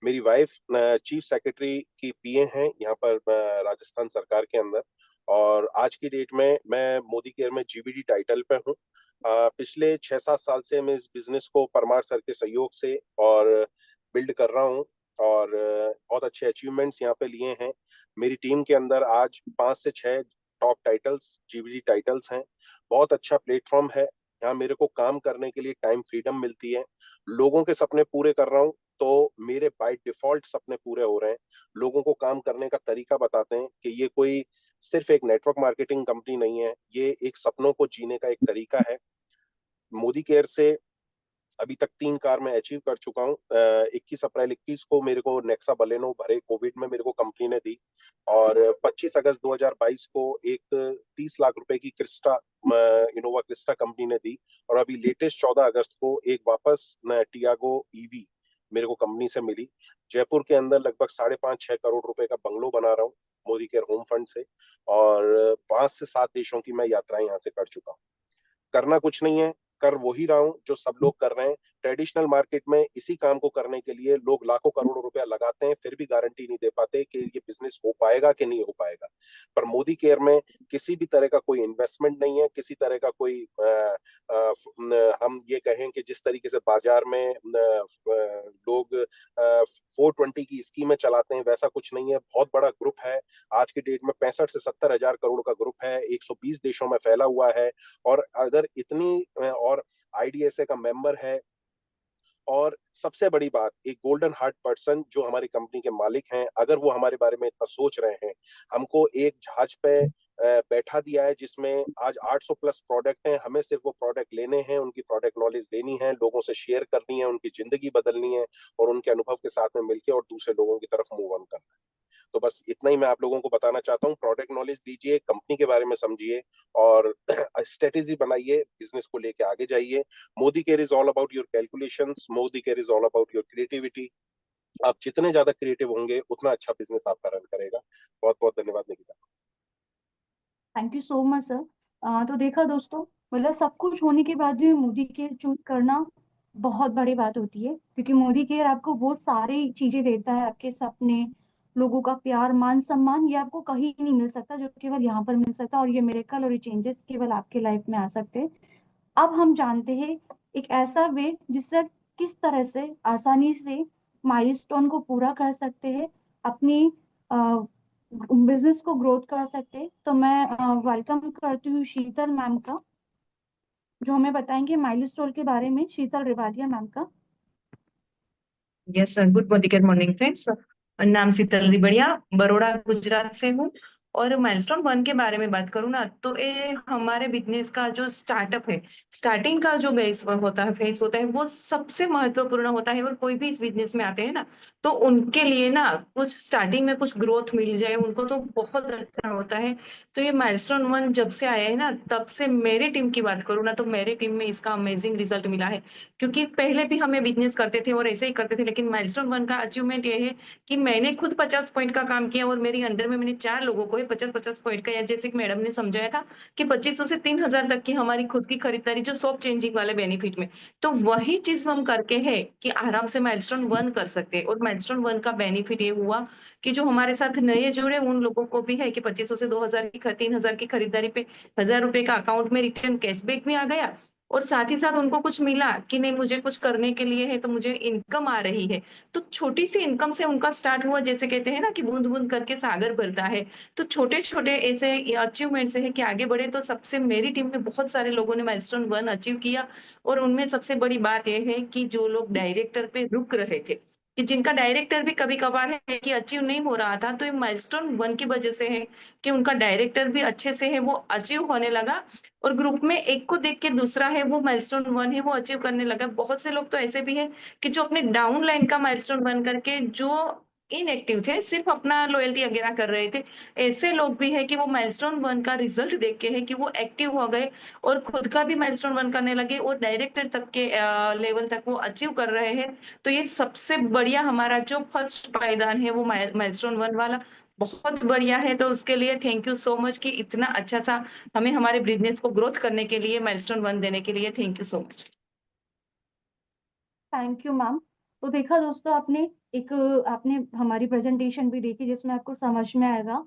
मेरी वाइफ चीफ सेक्रेटरी की पीए हैं यहाँ पर राजस्थान सरकार के अंदर, और आज की डेट में मैं मोदी केयर में जीबीडी टाइटल पे हूँ। पिछले 6-7 साल से मैं इस बिजनेस को परमार सर के सहयोग से और बिल्ड कर रहा हूँ, और बहुत अच्छे अचीवमेंट्स यहाँ पे लिए हैं। मेरी टीम के अंदर आज 5 से 6 टॉप टाइटल्स जीबीडी टाइटल्स हैं। बहुत अच्छा प्लेटफॉर्म है, यहाँ मेरे को काम करने के लिए टाइम फ्रीडम मिलती है। लोगों के सपने पूरे कर रहा हूँ तो मेरे बाय डिफॉल्ट सपने पूरे हो रहे हैं। लोगों को काम करने का तरीका बताते हैं कि ये कोई सिर्फ एक नेटवर्क मार्केटिंग कंपनी नहीं है, ये एक सपनों को जीने का एक तरीका है। मोदी केयर से अभी तक 3 कार मैं अचीव कर चुका हूँ। 21 अप्रैल 21 को मेरे को नेक्सा बलेनो भरे कोविड में मेरे को कंपनी ने दी, और 25 अगस्त 2022 को एक 30 लाख रुपए की क्रिस्टा इनोवा क्रिस्टा कंपनी ने दी, और अभी लेटेस्ट 14 अगस्त को एक वापस टियागो ईवी मेरे को कंपनी से मिली। जयपुर के अंदर लगभग 5.5-6 करोड़ रुपए का बंगलो बना रहा हूँ मोदी केयर होम फंड से, और 5 से 7 देशों की मैं यात्राएं यहाँ से कर चुका हूँ। करना कुछ नहीं है, कर वही रहा हूं जो सब लोग कर रहे हैं। ट्रेडिशनल मार्केट में इसी काम को करने के लिए लोग लाखों करोड़ों रुपया लगाते हैं, फिर भी गारंटी नहीं दे पाते कि ये बिजनेस हो पाएगा कि नहीं हो पाएगा। पर मोदी केयर में किसी भी तरह का कोई इन्वेस्टमेंट नहीं है, किसी तरह का कोई हम ये कहें कि जिस तरीके से बाजार में लोग 420 की स्कीमें चलाते हैं, वैसा कुछ नहीं है। बहुत बड़ा ग्रुप है, आज की डेट में 65 से 70 हजार करोड़ का ग्रुप है, 120 देशों में फैला हुआ है, और अगर इतनी और आईडीएसए का मेंबर है। और सबसे बड़ी बात, एक गोल्डन हार्ट पर्सन जो हमारी कंपनी के मालिक हैं, अगर वो हमारे बारे में इतना सोच रहे हैं, हमको एक जहाज पे बैठा दिया है जिसमें आज 800 प्लस प्रोडक्ट हैं, हमें सिर्फ वो प्रोडक्ट लेने हैं, उनकी प्रोडक्ट नॉलेज लेनी है, लोगों से शेयर करनी है, उनकी जिंदगी बदलनी है, और उनके अनुभव के साथ में मिलकर और दूसरे लोगों की तरफ मूव ऑन करना है। तो बस इतना ही मैं आप लोगों को बताना चाहता हूँ। प्रोडक्ट नॉलेज लीजिए, कंपनी के बारे में समझिए, और स्ट्रेटेजी बनाइए, बिजनेस को लेके आगे जाइए। Modi care is all about your calculations, Modi care is all about your creativity. आप जितने ज्यादा क्रिएटिव होंगे उतना अच्छा बिजनेस आपका रन करेगा। बहुत बहुत धन्यवाद Nikita. Thank you so much sir. तो देखा दोस्तों, मतलब सब कुछ होने के बाद भी मोदी केयर चूज करना बहुत बड़ी बात होती है, क्योंकि मोदी केयर आपको वो सारी चीजें देता है, आपके सपने, लोगों का प्यार, मान सम्मान, ये आपको कहीं नहीं मिल सकता, जो केवल यहाँ पर मिल सकता है। और ये मिरेकल और ये चेंजेस केवल आपके लाइफ में आ सकते हैं। अब हम जानते हैं एक ऐसा वे जिससे किस तरह से आसानी से माइलस्टोन को पूरा कर सकते हैं, अपनी बिजनेस को ग्रोथ कर सकते हैं। तो मैं वेलकम करती हूँ शीतल मैम का, जो हमें बताएंगे माइलस्टोन के बारे में। शीतल रेवादिया मैम का। Yes sir, good morning friends. नाम शीतल रिबड़िया, बड़ौदा गुजरात से हूँ। और माइलस्टोन 1 के बारे में बात करूँ ना, तो ये हमारे बिजनेस का जो स्टार्टअप है, स्टार्टिंग का जो बेस होता है, फेस होता है, वो सबसे महत्वपूर्ण होता है। और कोई भी इस बिजनेस में आते हैं ना, तो उनके लिए ना कुछ स्टार्टिंग में कुछ ग्रोथ मिल जाए उनको, तो बहुत अच्छा होता है। तो ये माइलस्टोन 1 जब से आया है ना, तब से मेरी टीम की बात करूँ ना, तो मेरी टीम में इसका अमेजिंग रिजल्ट मिला है। क्योंकि पहले भी हमें बिजनेस करते थे और ऐसे ही करते थे, लेकिन माइलस्टोन 1 का अचीवमेंट ये है कि मैंने खुद 50 पॉइंट का काम किया, और मेरी अंडर में मैंने 4 लोगों को 50-50 पॉइंट का, या जैसे कि मैडम ने समझाया था कि 2500 से 3000 तक की हमारी खुद की खरीदारी, जो शॉप चेंजिंग वाले बेनिफिट में, तो वही चीज हम करके है कि आराम से माइलस्टोन 1 कर सकते हैं। और माइलस्टोन 1 का बेनिफिट ये हुआ कि जो हमारे साथ नए जुड़े उन लोगों को भी है कि 2500 से 3000 की खरीदारी पे 1000 रुपए का अकाउंट में रिटर्न कैशबैक भी आ गया, और साथ ही साथ उनको कुछ मिला कि नहीं, मुझे कुछ करने के लिए है, तो मुझे इनकम आ रही है। तो छोटी सी इनकम से उनका स्टार्ट हुआ, जैसे कहते हैं ना कि बूंद बूंद करके सागर भरता है। तो छोटे छोटे ऐसे अचीवमेंट से है कि आगे बढ़े। तो सबसे मेरी टीम में बहुत सारे लोगों ने माइलस्टोन 1 अचीव किया, और उनमें सबसे बड़ी बात यह है कि जो लोग डायरेक्टर पे रुक रहे थे, कि जिनका डायरेक्टर भी कभी कभार है कि अचीव नहीं हो रहा था, तो ये माइलस्टोन 1 की वजह से है कि उनका डायरेक्टर भी अच्छे से है, वो अचीव होने लगा। और ग्रुप में एक को देख के दूसरा है वो माइलस्टोन 1 है वो अचीव करने लगा। बहुत से लोग तो ऐसे भी है कि जो अपने डाउन लाइन का माइलस्टोन 1 करके जो इनएक्टिव थे, सिर्फ अपना लॉयल्टी वगैरह कर रहे थे। ऐसे लोग भी है कि वो माइलस्टोन 1 का रिजल्ट देख के है कि वो एक्टिव हो गए और खुद का भी माइलस्टोन 1 करने लगे और डायरेक्टर तक के लेवल तक वो अचीव कर रहे हैं। तो ये सबसे बढ़िया हमारा जो फर्स्ट पायदान है वो माइलस्टोन 1 वाला बहुत बढ़िया है। तो उसके लिए थैंक यू सो मच कि इतना अच्छा सा हमें हमारे बिजनेस को ग्रोथ करने के लिए माइलस्टोन 1 देने के लिए thank you so much. Thank you ma'am. तो देखा दोस्तों, आपने हमारी प्रेजेंटेशन भी देखी जिसमें आपको समझ में आएगा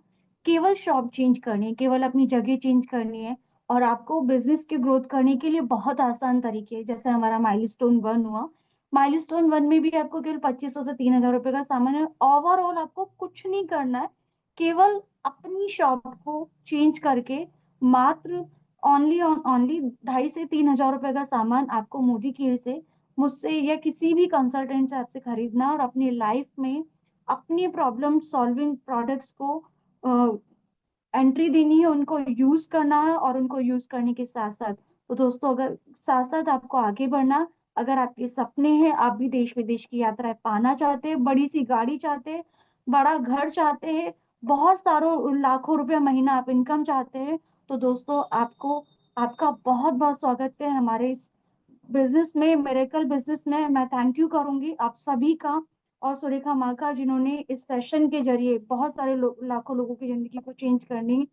केवल शॉप चेंज करनी है, केवल अपनी जगह चेंज करनी है और आपको बिजनेस की ग्रोथ करने के लिए बहुत आसान तरीके हैं। जैसे हमारा माइलस्टोन 1 हुआ, माइलस्टोन 1 में भी आपको केवल 2500 से 3000 रुपए का सामान है। ओवरऑल आपको कुछ नहीं करना है, केवल अपनी शॉप को चेंज करके मात्र ओनली 2500 से 3000 रुपए का सामान आपको मोदी केयर से, मुझसे या किसी भी कंसल्टेंट से आपसे खरीदना और अपनी लाइफ में अपनी प्रॉब्लम सॉल्विंग प्रोडक्ट्स को एंट्री देनी है, उनको यूज करना है और उनको यूज करने के साथ साथ, तो दोस्तों अगर साथ साथ आपको आगे बढ़ना, अगर आपके सपने हैं, आप भी देश विदेश की यात्राएं पाना चाहते हैं, बड़ी सी गाड़ी चाहते हैं, बड़ा घर चाहते हैं, बहुत सारों लाखों रुपया महीना आप इनकम चाहते हैं, तो दोस्तों आपको आपका बहुत बहुत स्वागत है हमारे इस बिजनेस में, मिरेकल बिजनेस में। मैं थैंक यू करूंगी आप सभी का और सुरेखा माँ का, जिन्होंने इस सेशन के जरिए बहुत सारे लाखों लोगों की जिंदगी को चेंज करने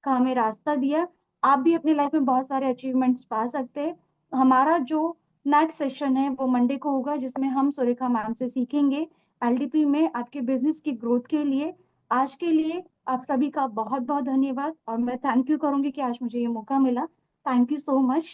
का हमें रास्ता दिया। आप भी अपनी लाइफ में बहुत सारे अचीवमेंट्स पा सकते हैं। हमारा जो नेक्स्ट सेशन है वो मंडे को होगा, जिसमें हम सुरेखा मैम से सीखेंगे एलडीपी में आपके बिजनेस की ग्रोथ के लिए। आज के लिए आप सभी का बहुत बहुत धन्यवाद और मैं थैंक यू करूंगी कि आज मुझे ये मौका मिला। Thank you so much.